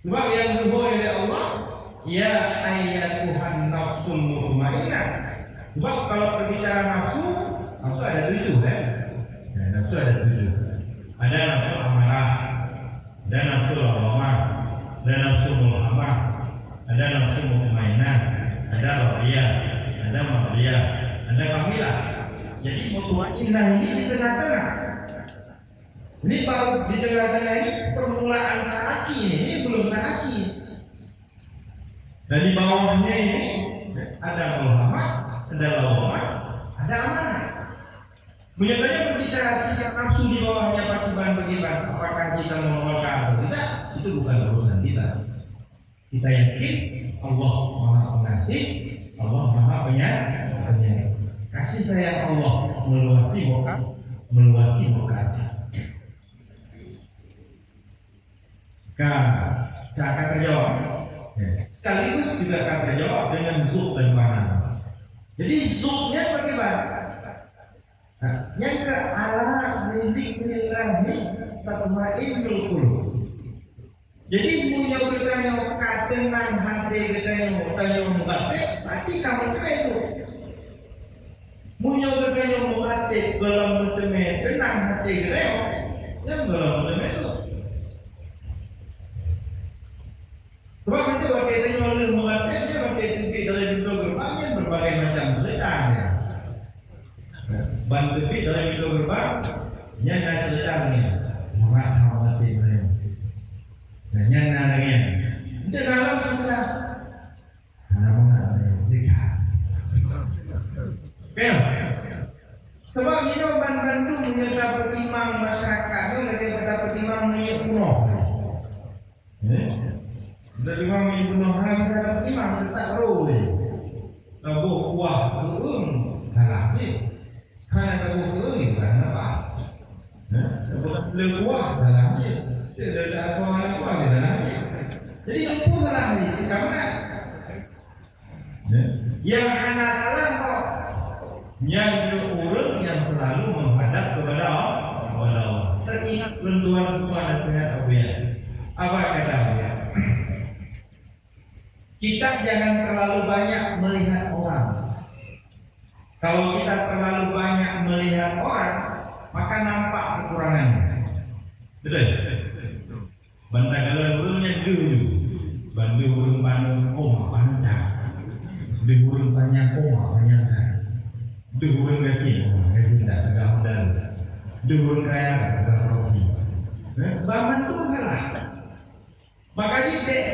Sebab yang dibawa oleh Allah, ya ayyatuhan nafsul mutmainnah. Sebab kalau berbicara nafsu ada 7 kan? Ya, nafsu ada 7. Ada nafsu amarah, ada nafsu lawamah, ada nafsu mulhamah, ada nafsu mutmainnah, ada radiyah, ada mardiyah, ada kamilah. Jadi mutmainnah ini di tengah-tengah. Ini baru di tengah-tengah ini permulaan kaki ini belum kaki. Dan di bawahnya ini ada mulhamah, ada lawamah, ada amanah. Biasanya berbicara tingkat nafsu di bawahnya bagaimana? Apakah kita menolak atau tidak? Itu bukan urusan kita. Kita yakin Allah Maha Pengasih, Allah Maha Penyayang. Kasih sayang Allah meluasi bokatnya. Kata terjawab. Sekaligus juga kata terjawab dengan zuk dan mana. Jadi zuknya bagaimana? Yang ke ala milikirahi tatmainnul qulub. Jadi punya bertanya katenang hati bertanya tanya mengate, tapi kamu itu. Punya bertanya mengate dalam bertemu tenang hati bertanya, yang dalam bertemu itu. Sebab itu waktu itu oleh mengate dia waktu itu dalam bentuk gerbangnya berbagai macam ceritanya. Ban tepi dalam itu gerbang, nyana ceritanya, mati mereka. Dan nyana lagi, itu dalam kita, anak dekat. Oke, sebab ini ban Bandung mendapat imam masyarakat, itu lagi mendapat imam kuno. Dari imam kuno hari mendapat imam tak roh, lagu kuah turun, salah sih. Hanya kamu ini karena apa? Lepuah dalam tidak ada soal lepuah di dalamnya. Jadi lepuh salah ini karena yang anak salah kok yang diurut yang selalu menghadap kepada Allah. Teringat lentuan semua nasihat Abu Ya. Apa kata Abu Ya? Kita jangan terlalu banyak melihat orang. Kalau kita terlalu banyak melihat orang, maka nampak kekurangannya. Betul? Bantagalan burungnya dulu, bantu burung bandung koma panjang, di burung panjang koma panjang, di burung gaji tidak tegak modal, di burung kaya tegak rofi. Bahan itu salah. Makanya dek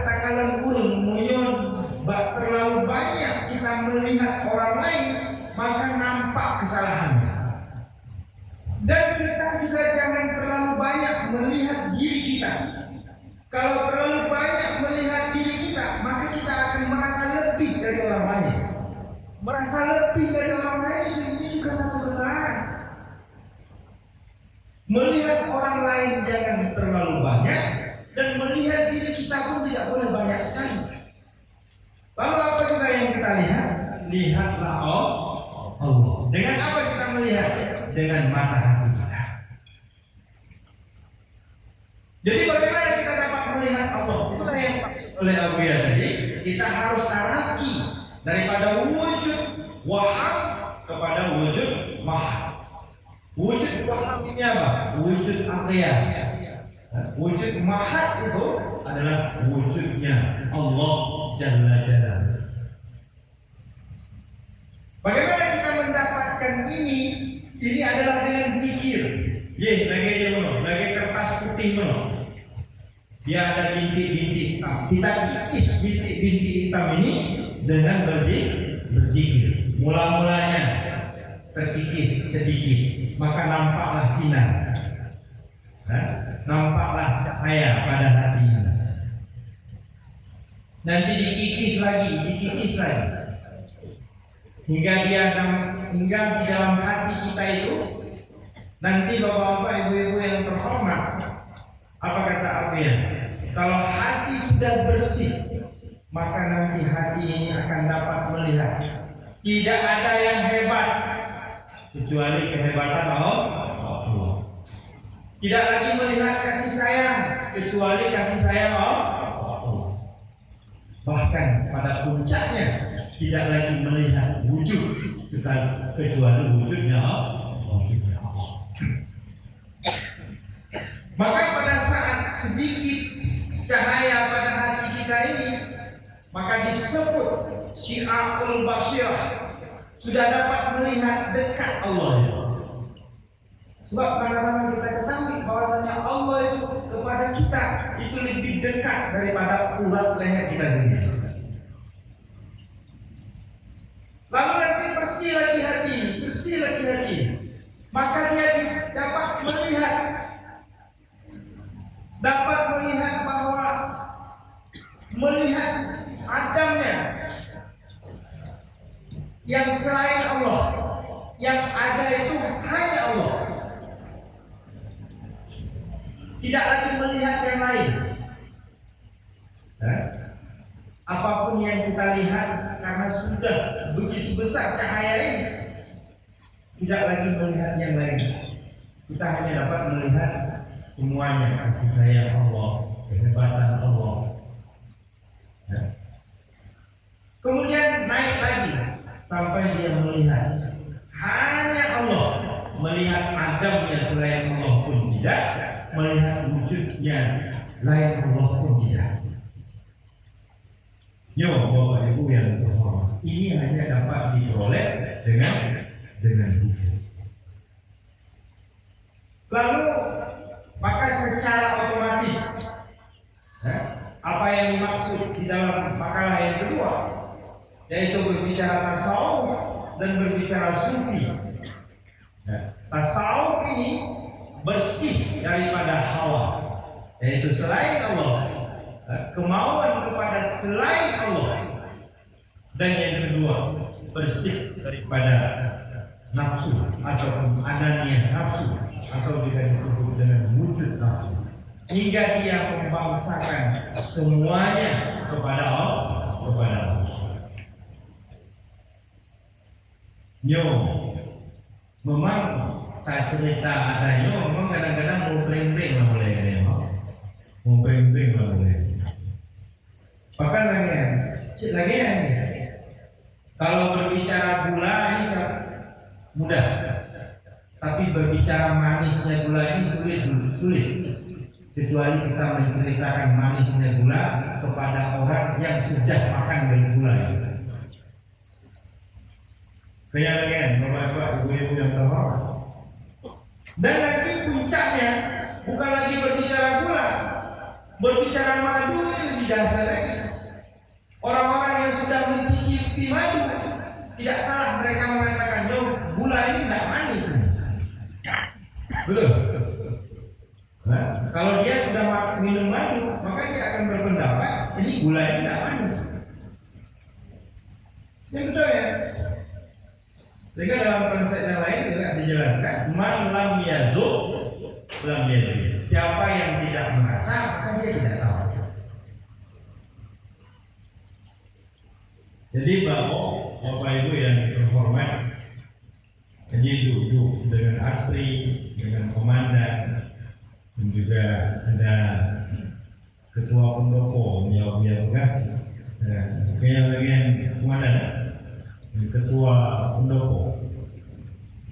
takalan burung munyon. Terlalu banyak kita melihat orang lain, maka nampak kesalahannya. Dan kita juga jangan terlalu banyak melihat diri kita. Kalau terlalu banyak melihat diri kita, maka kita akan merasa lebih dari orang lain. Merasa lebih dari orang lain ini juga satu kesalahan. Melihat orang lain jangan terlalu banyak, dan melihat diri kita pun tidak boleh banyak sekali. Lalu apa juga yang kita lihat? Lihatlah Allah. Dengan apa kita melihat? Dengan mata hati kita. Jadi bagaimana kita dapat melihat Allah? Itulah yang dimaksud oleh Abu Ya tadi. Kita harus taraki daripada wujud wahab kepada wujud mahab. Wujud wahab ini apa? Wujud akhyar. Wujud mahab itu adalah wujudnya Allah Jalla Jalla. Bagaimana kita mendapatkan ini? Ini adalah dengan zikir. Lagi kertas putih mono. Dia ada bintik-bintik hitam. Kita kikis bintik-bintik hitam ini dengan berzikir. Mula-mulanya terkikis sedikit, maka nampaklah sinar. Nampaklah cahaya pada hati ini. Nanti dikikis lagi. Hingga di dalam hati kita itu, nanti bapak-bapak, ibu-ibu yang terhormat, apa kata Abuya? Kalau hati sudah bersih, maka nanti hati ini akan dapat melihat tidak ada yang hebat kecuali kehebatan Allah. Tidak lagi melihat kasih sayang kecuali kasih sayang Allah. Bahkan pada puncaknya tidak lagi melihat wujud kecuali wujudnya Allah. Maka pada saat sedikit cahaya pada hati kita ini, maka disebut syiarul basirah, sudah dapat melihat dekat Allah. Sebab sama-sama kita ketahui bahwasanya Allah itu kepada kita itu lebih dekat daripada urat leher kita sendiri. Lalu nanti bersih lagi hati, maka dia dapat melihat bahwa melihat adamnya yang selain Allah, yang ada itu hanya Allah. Tidak lagi melihat yang lain. Apapun yang kita lihat karena sudah begitu besar cahaya ini, tidak lagi melihat yang lain. Kita hanya dapat melihat semuanya kasih sayang Allah, kehebatan Allah. Kemudian naik lagi sampai dia melihat hanya Allah, melihat adamnya selain Allah pun tidak, melihat wujudnya lain Allah pun tidak. Bapak Ibu yang terhormat, ini hanya dapat diperoleh dengan zikir. Lalu maka secara otomatis apa yang dimaksud di dalam makalah yang kedua, yaitu berbicara tasawuf dan berbicara sufi. Tasawuf ini bersih daripada hawa, yaitu selain Allah, kemauan kepada selain Allah. Dan yang kedua, bersih daripada nafsu atau ananiyah nafsu, atau juga disebut dengan wujud nafsu, hingga dia membangsakan semuanya kepada Allah. Memang tak cerita adanya, memang kadang-kadang mau bring-bring lah boleh. Bahkan lagi kalau berbicara gula ini sangat mudah, tapi berbicara manisnya gula ini sulit. Kecuali kita menceritakan manisnya gula kepada orang yang sudah makan dari gula itu. Bapak-bapak, ibu-ibu yang terhormat. Dan nanti puncaknya bukan lagi berbicara gula, berbicara madu ini lebih dahsyat lagi. Orang-orang yang sudah mencicipi madu, tidak salah mereka mengatakan, gula ini tidak manis. Betul. Kalau dia sudah minum madu, maka dia akan berpendapat ini gulanya tidak manis. Ini betul ya. Sehingga dalam konsep yang lain juga dijelaskan man lam yazuk lam yadri. Siapa yang tidak merasa maka dia tidak tahu. Jadi Bapak Ibu yang terhormat, jadi duduk dengan asri, dengan komandan, dan juga ada ketua pendopo beliau kan, bagian komandan, ketua pendopo.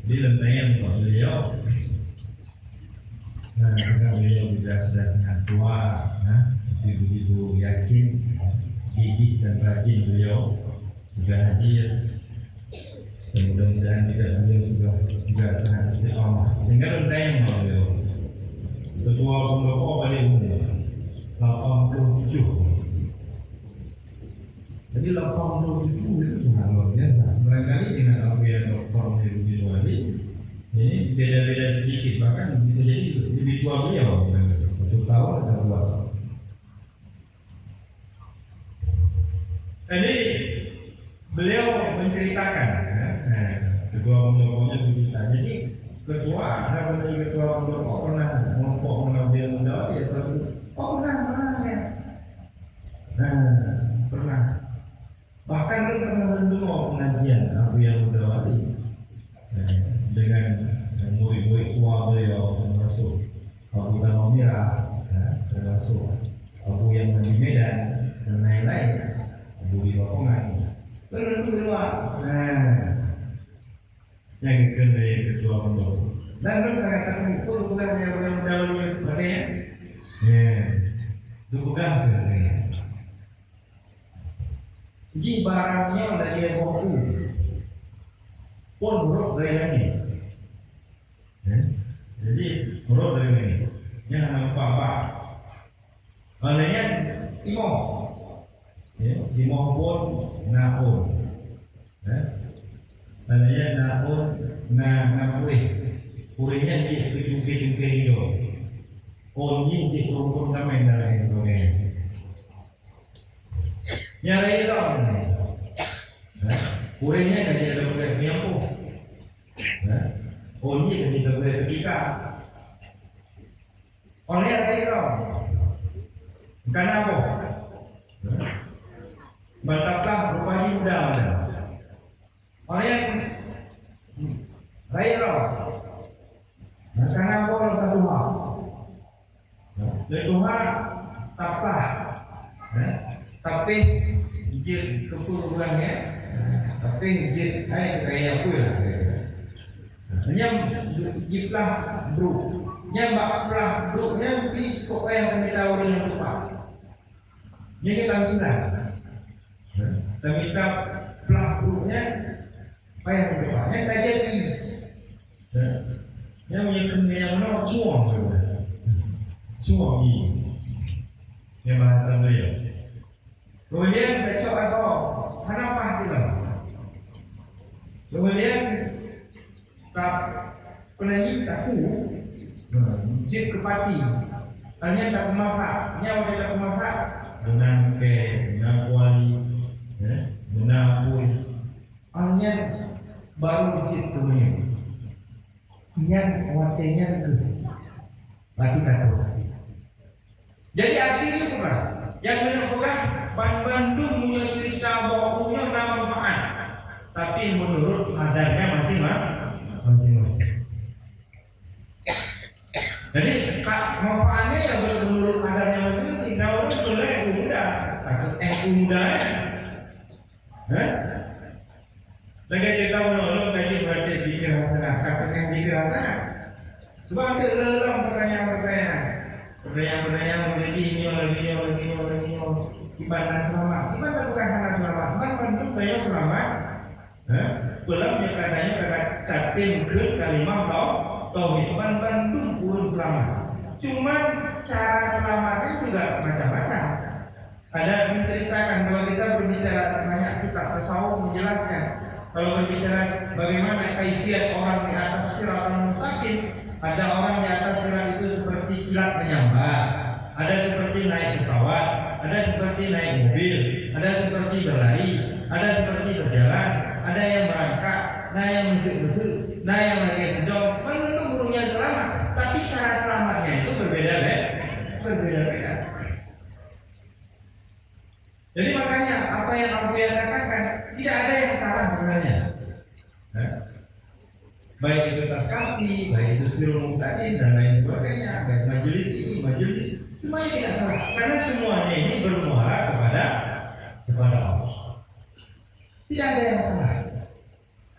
Jadi lantainya untuk beliau. Nah, karena beliau juga sudah sangat tua, begitu yakin, gigih dan rajin beliau juga hadir. Dan mudah-mudahan juga juga sangat istiqomah. Sehingga lantainya untuk beliau. Ketua pendopo paling umur 87. Jadi 87 itu sangat luar biasa. Barangkali dengan Alfian Dr. Heruddin Wali ini beda-beda sedikit, bahkan bisa jadi lebih tua beliau, 1 tahun atau 2 tahun. Jadi beliau menceritakan, ketua pendoponya bercerita. Jadi ketua, saya menjadi ketua pendopo pernah mengompok mengambil muda, ya selalu, pernah ya. Pernah. Bahkan dia pernah mendengar pengajian Abu yang Muda Wali dengan murid-murid tua beliau, termasuk Abu Tamamira, termasuk Abu yang di Medan dan lain-lain, Abu di Bakongan. Berdua, yang dikenal ketua pendopo. Dan saya katakan itu bukan yang Muda Wali sebenarnya, itu bukan sebenarnya. Jadi barangnya dari Eropa pun buruk dari lagi. Jadi buruk dari lagi. Yang apa-apa. Maknanya imam. Imam pun naun. Maknanya naun napuri. Purinya di tujuh-tujuh itu. Onyi di turun kami dalam Indonesia. Nyari orang ni, kurangnya kan dia dapat menyampu, onyi kan dia dapat ketika, oleh nyari orang, kenapa? Bertaklah rupanya muda, oleh nyari orang, kenapa orang Tuhan? Tuhan taklah. Tapi jil keturunannya, tapi jil kayak aku lah. Nyam jiplah bro, nyam baklah bro, nyam pi kok yang kami tahu dengan lupa. Jadi langsung lah. Kami tahu belah bro-nya, apa yang lupa? Yang tak jadi. Yang yang mana cuang, cuang ini. Yang bahasa beliau. Kemudian besok atau kenapa kita? Kemudian tak penyanyi tahu, jip kepati, hanya tak masak, nyawa tak masak, dengan ke, dengan kuali, dengan pun, hanya baru jip kemudian, yang watenya itu, lagi tahu. Jadi artinya itu bukan, yang menentukan Bandung punya cerita bahwa punya manfaat, tapi menurut kadarnya masing-masing. Jadi manfaatnya ya menurut kadarnya masing-masing. Daun itu boleh muda, takut muda. Lagi cerita menolong lagi berarti dikirasan, takut yang dikirasan. Sebab itu lelang pertanyaan-pertanyaan menjadi ini ibadah selamat. Ibadah bukan hanya selamat, bahkan itu banyak selamat. Belum yang katanya tatim ke kalimah tauhid Bandung pun selamat. Cuma cara selamatnya juga macam-macam. Ada menceritakan kalau kita berbicara banyak kitab tasawuf menjelaskan kalau berbicara bagaimana kaifiat orang di atas siratal mustaqim, Ada orang di atas sirat itu seperti kilat menyambar, ada seperti naik pesawat, ada seperti naik mobil, ada seperti berlari, ada seperti berjalan, ada yang merangkak, nah yang menusuk-nusuk, nah yang lagi sedang, menurut burungnya selamat, tapi cara selamatnya itu berbeda-beda. Jadi makanya apa yang Abu yang katakan tidak ada yang salah sebenarnya. Baik itu taskafi, baik itu sirul muqtadin dan lain sebagainya, baik majelis ini, majelis semuanya tidak salah karena semuanya ini bermuara kepada Allah. Tidak ada yang salah.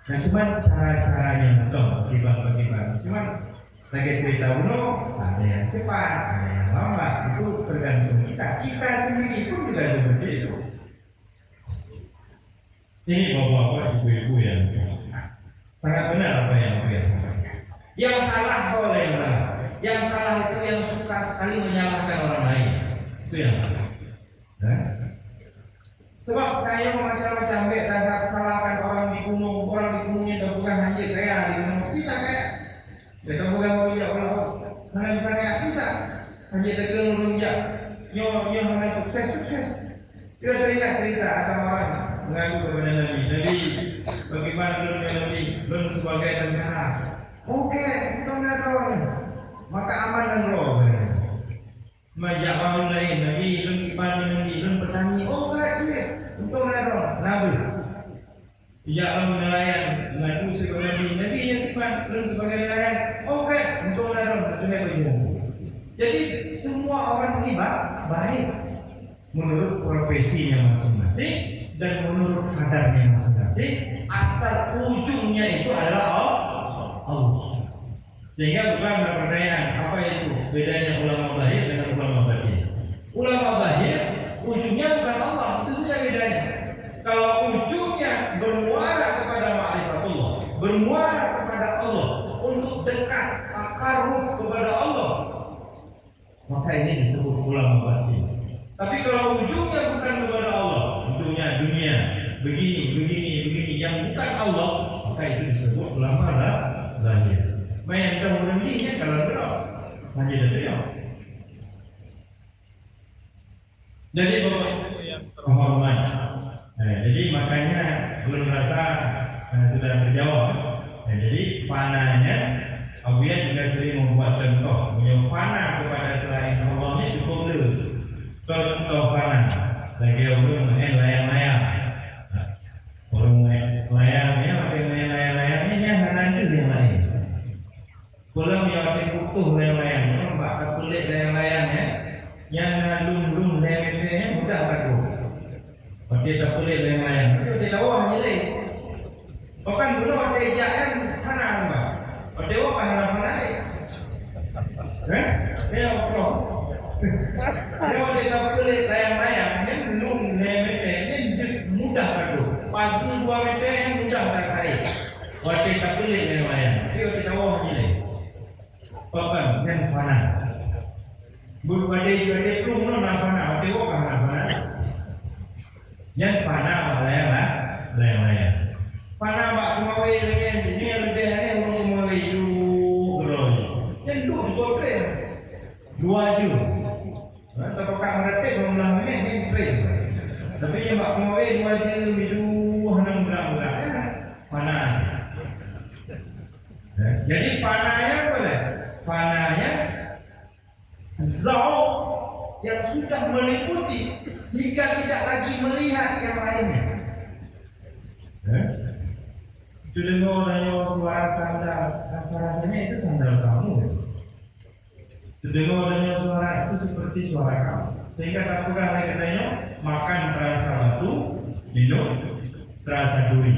Nah cuma cara-caranya bukan bagaimana. Cuma lagi cerita uno, ada yang cepat, ada yang lambat, itu tergantung kita. Kita sendiri pun juga seperti itu. Ini bapak-bapak, ibu-ibu yang sangat benar apa yang dia sampaikan. Yang salah boleh yang salah. Yang salah itu yang suka sekali menyalahkan orang lain. Itu yang salah. Sebab saya macam-macam dasar salahkan orang di gunungnya dan bukan hanya saya di gunung bisa kayak. Kita bukan mau ya Allah. Mana misalnya bisa hanya dagang lunjak. Nyo mana sukses. Kita teringat cerita ada orang mengaku kepada Nabi, bagaimana belum sebagai tentara. Oke, kita melakukan maka aman dan roh. Majak orang lain, Nabi belum iman Nabi belum petani. Oh sih, untuk melakukan Nabi. Ia nelayan mengaku sebagai Nabi yang iman belum sebagai nelayan. Oke, untuk melakukan dunia. Jadi semua orang ini baik menurut profesinya masing-masing dan menurut kadarnya masing-masing, asal ujungnya itu adalah Allah. Sehingga bukan pertanyaan apa itu bedanya ulama zahir dengan ulama batin. Ulama zahir ujungnya bukan Allah, itu saja bedanya. Kalau ujungnya bermuara kepada ma'rifatullah, bermuara kepada Allah untuk dekat takarrub kepada Allah, maka ini disebut ulama batin. Tapi kalau ujungnya bukan kepada Allah, ujungnya dunia, begini yang bukan Allah, maka itu disebut ulama zahir. Main tahu berhentinya kalau berapa, hanya dari Allah. Jadi penghormat. Jadi makanya belum rasa sudah terjawab. Jadi fananya, Abuya juga sering membuat contoh. Yang fana kepada selain Allah ini cukup dulu. Contoh fana, lagi orang main layang-layang. Orang layangnya pakai main layang-layangnya nanti yang lain. Pulang yang utuh layang-layang, mbak kulit layang-layangnya, yang lum-lum layang-layangnya mudah bagus. Pakai tak kulit layang-layang, itu tidak wah jadi. Bahkan dulu ada ejaan mana mbak? Ada wah mana? Dia pro. Dia ada kulit layang-layang, yang lum layang-layangnya mudah bagus. Padu 2 meter yang mudah tertarik. Pakai tak kulit layang-layang, dia tidak wah jadi. Bahkan yang fana, badai pelung nona fana, badai wok fana, yang fana layang. Fana bak kumawe lagi, ini yang lebih hari yang kumawe itu beroi, yang tu dikorek 2 jam. Tapi kalau mereka belum ini yang trade, tapi yang bak kumawe 2 jam itu henang berang, fana. Jadi fananya boleh. Fananya zau yang sudah meliputi hingga tidak lagi melihat yang lainnya. Itu dengar suara sandal, rasanya itu sandal kamu. Itu dengar suara itu seperti suara kamu. Sehingga tak bukan lagi katanya makan terasa batu, minum terasa duri.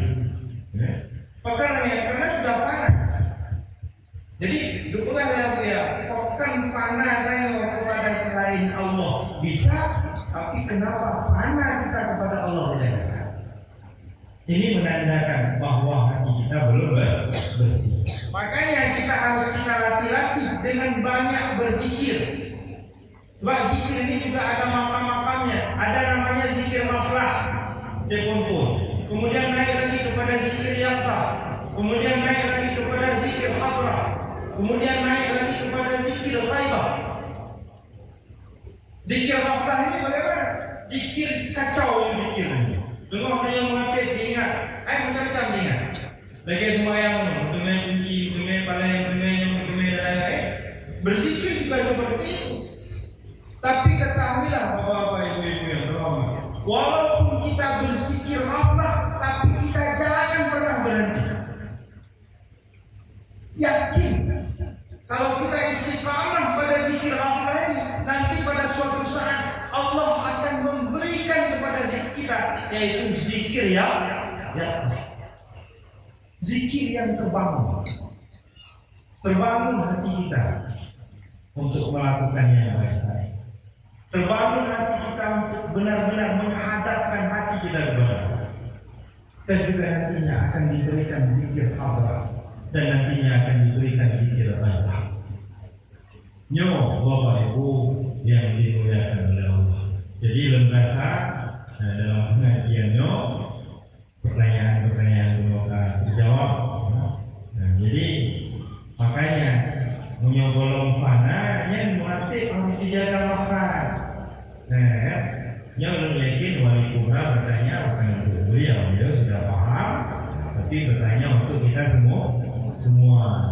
Bahkan karena sudah fana. Jadi dukungan yang dia bukan fana saya kepada selain Allah bisa, tapi kenapa fana kita kepada Allah tidak bisa? Ini menandakan bahwa hati kita belum bersih. Makanya kita harus latih dengan banyak berzikir. Sebab zikir ini juga ada makam-makamnya. Ada namanya zikir maflah, pun. Kemudian naik lagi kepada zikir yaqta. Kemudian naik lagi kepada zikir hadrah. kemudian naik lagi kepada zikir ghaibah. Zikir ghaflah ini bagaimana? Zikir kacau zikir ini. Tengok ada yang mengatakan diingat, macam-macam diingat. Lagi sembahyang, dengan kunci, dengan palai, dengan dan lain-lain. Berzikir juga seperti itu. Tapi ketahuilah bapak-bapak, ibu-ibu yang terhormat, walaupun kita berzikir ghaflah, tapi kita jangan pernah berhenti. Yakin kalau kita istiqamah pada zikir ghaflah ini, nanti pada suatu saat Allah akan memberikan kepada zikir kita, yaitu zikir yang zikir yang terbangun hati kita untuk melakukan yang baik-baik. Terbangun hati kita untuk benar-benar menghadapkan hati kita kepada Allah. Dan juga nantinya akan diberikan zikir hadrah, dan nantinya akan diberikan zikir ghaibah. Nyo, Bapak Ibu yang dimuliakan oleh Allah. Jadi lembaga dalam pengajiannya pertanyaan-pertanyaan semoga terjawab. Jadi makanya menyogolong fana yang melatih orang dijaga makan. Yang belum yakin wali kubra bertanya bukan untuk beliau sudah paham, tapi bertanya untuk kita semua.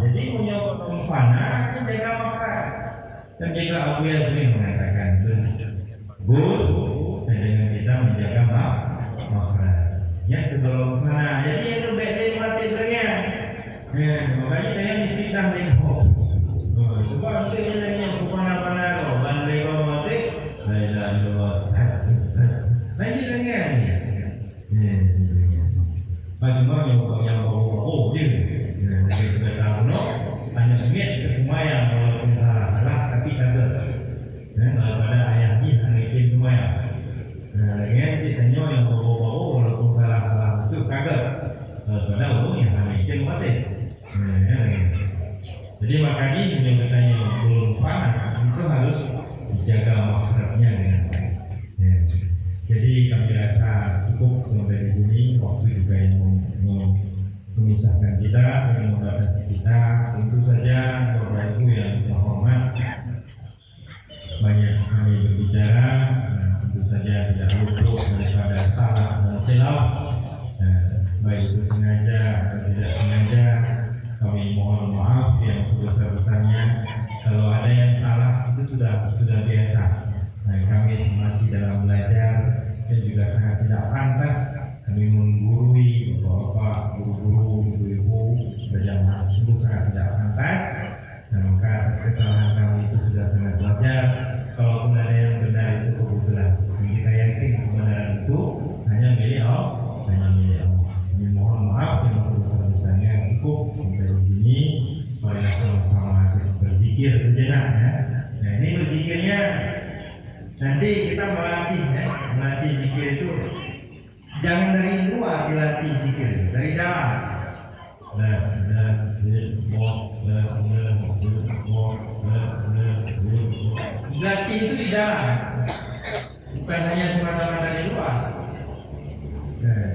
Jadi menyogolong fana menjaga makan. Dan juga Abu Yazmin mengatakan Gus, dengan kita menjaga makan. Yang kedua mana? Jadi yang lebih dari mati berian. Makanya jangan difitnah dengan sebab nanti yang kemana-mana kau bandai kau mati, lain luar. Lagi dengan bagaimana yang bawa dia? Kita sudah tahu no, hanya ingat kesemayang walaupun salah tapi ada. Daripada ayah dia hanya ingin semayang. Dengan ceritanya yang bawa walaupun salah itu kagak. Daripada orang yang hanya ingin mati. Jadi makanya yang katanya belum fana itu harus dijaga makhrajnya dengan baik. Jadi kami rasa cukup sampai di sini. Waktu juga yang memisahkan kita, yang membatasi kita. Tentu saja Bapak Ibu yang terhormat, banyak kami berbicara, tentu saja tidak luput daripada salah dan khilaf, baik itu sengaja atau tidak sengaja. Kami mohon maaf yang sebesar-besarnya. Kalau ada yang salah itu sudah biasa. Kami masih dalam belajar dan juga sangat tidak pantas kami menggurui bapak, guru-guru, ibu-ibu berjamaah. Itu sangat tidak pantas. Maka atas kesalahan kami itu sudah sangat wajar. Kalaupun ada yang benar itu kebetulan. Kita yakin kebenaran itu hanya milik Allah. Kami mohon maaf yang sebesar-besarnya. Cukup sampai di sini. Mari sama-sama berzikir sejenak ya. Nah ini berzikirnya nanti kita melatih zikir itu jangan dari luar dilatih zikir, dari dalam. Dilatih itu di dalam, bukan hanya semata-mata di luar.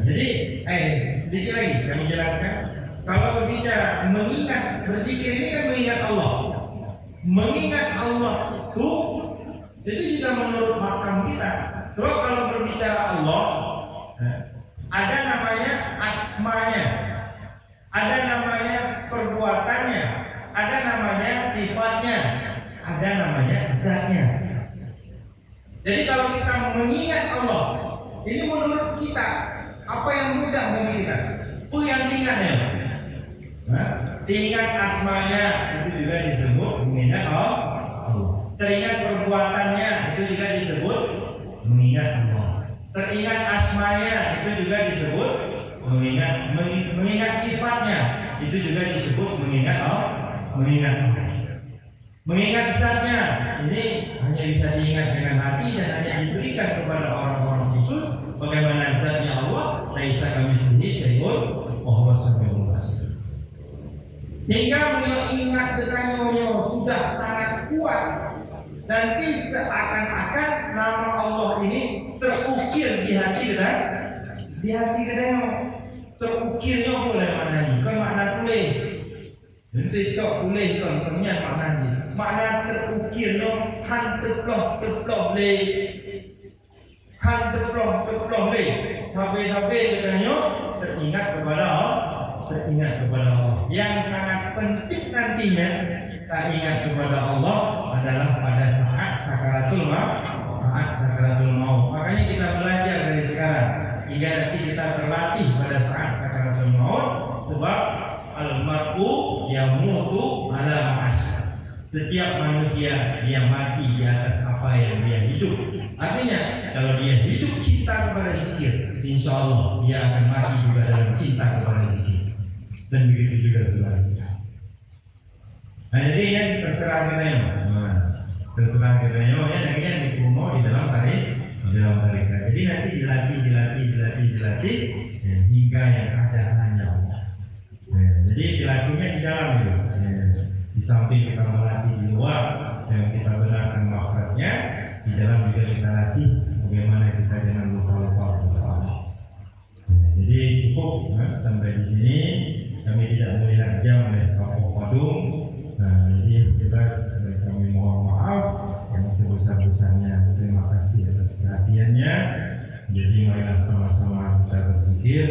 Jadi sedikit lagi kami jelaskan. Kalau berbicara mengingat, berzikir ini kan mengingat Allah. Mengingat Allah itu juga menurut makam kita. Sebab kalau berbicara Allah, ada namanya asmanya, ada namanya perbuatannya, ada namanya sifatnya, ada namanya zatnya. Jadi kalau kita mengingat Allah, ini menurut kita apa yang mudah bagi kita? Yang ringannya. Teringat asmanya itu juga disebut mengingat Allah. Teringat perbuatannya itu juga disebut mengingat Allah. Teringat asmanya itu juga disebut mengingat sifatnya itu juga disebut mengingat Allah. Mengingat zatnya ini hanya bisa diingat dengan hati dan hanya diberikan kepada orang-orang khusus. Bagaimana zatnya Allah? Laisa kamitslihi syai'un wa huwas samiul basir. Hingga mengingat dengannya sudah sangat kuat. Nanti seakan-akan nama Allah ini terukir di hati kita, terukirnya boleh mana? Bukan makna tulis. Nanti cok boleh kan ternyata maknanya. Makna terukir no han teplong le. Han teplong le. Sampai katanya teringat kepada Allah. Yang sangat penting nantinya kita ingat kepada Allah adalah pada saat sakaratul maut. Makanya kita belajar dari sekarang hingga nanti kita terlatih pada saat sakaratul maut, sebab al-mar'u yamutu ala ma'asy. Setiap manusia dia mati di atas apa yang dia hidup. Artinya kalau dia hidup cinta kepada zikir, insya Allah dia akan mati juga dalam cinta kepada zikir. Dan begitu juga sebaliknya. Nah, jadi yang terserah kita ya, dan yang dikumpul di dalam tarikah. Jadi nanti dilatih ya, hingga yang ada hanya Allah. Ya, jadi dilatihnya di dalam itu. Ya, di samping kita melatih di luar yang kita benarkan makhrajnya, di dalam juga kita latih bagaimana kita jangan lupa. Ya, jadi cukup sampai di sini. Kami tidak melihat jam oleh Pak Kodum. Jadi bebas kami mohon maaf yang sebesar-besarnya. Terima kasih atas perhatiannya. Jadi marilah sama-sama kita berzikir.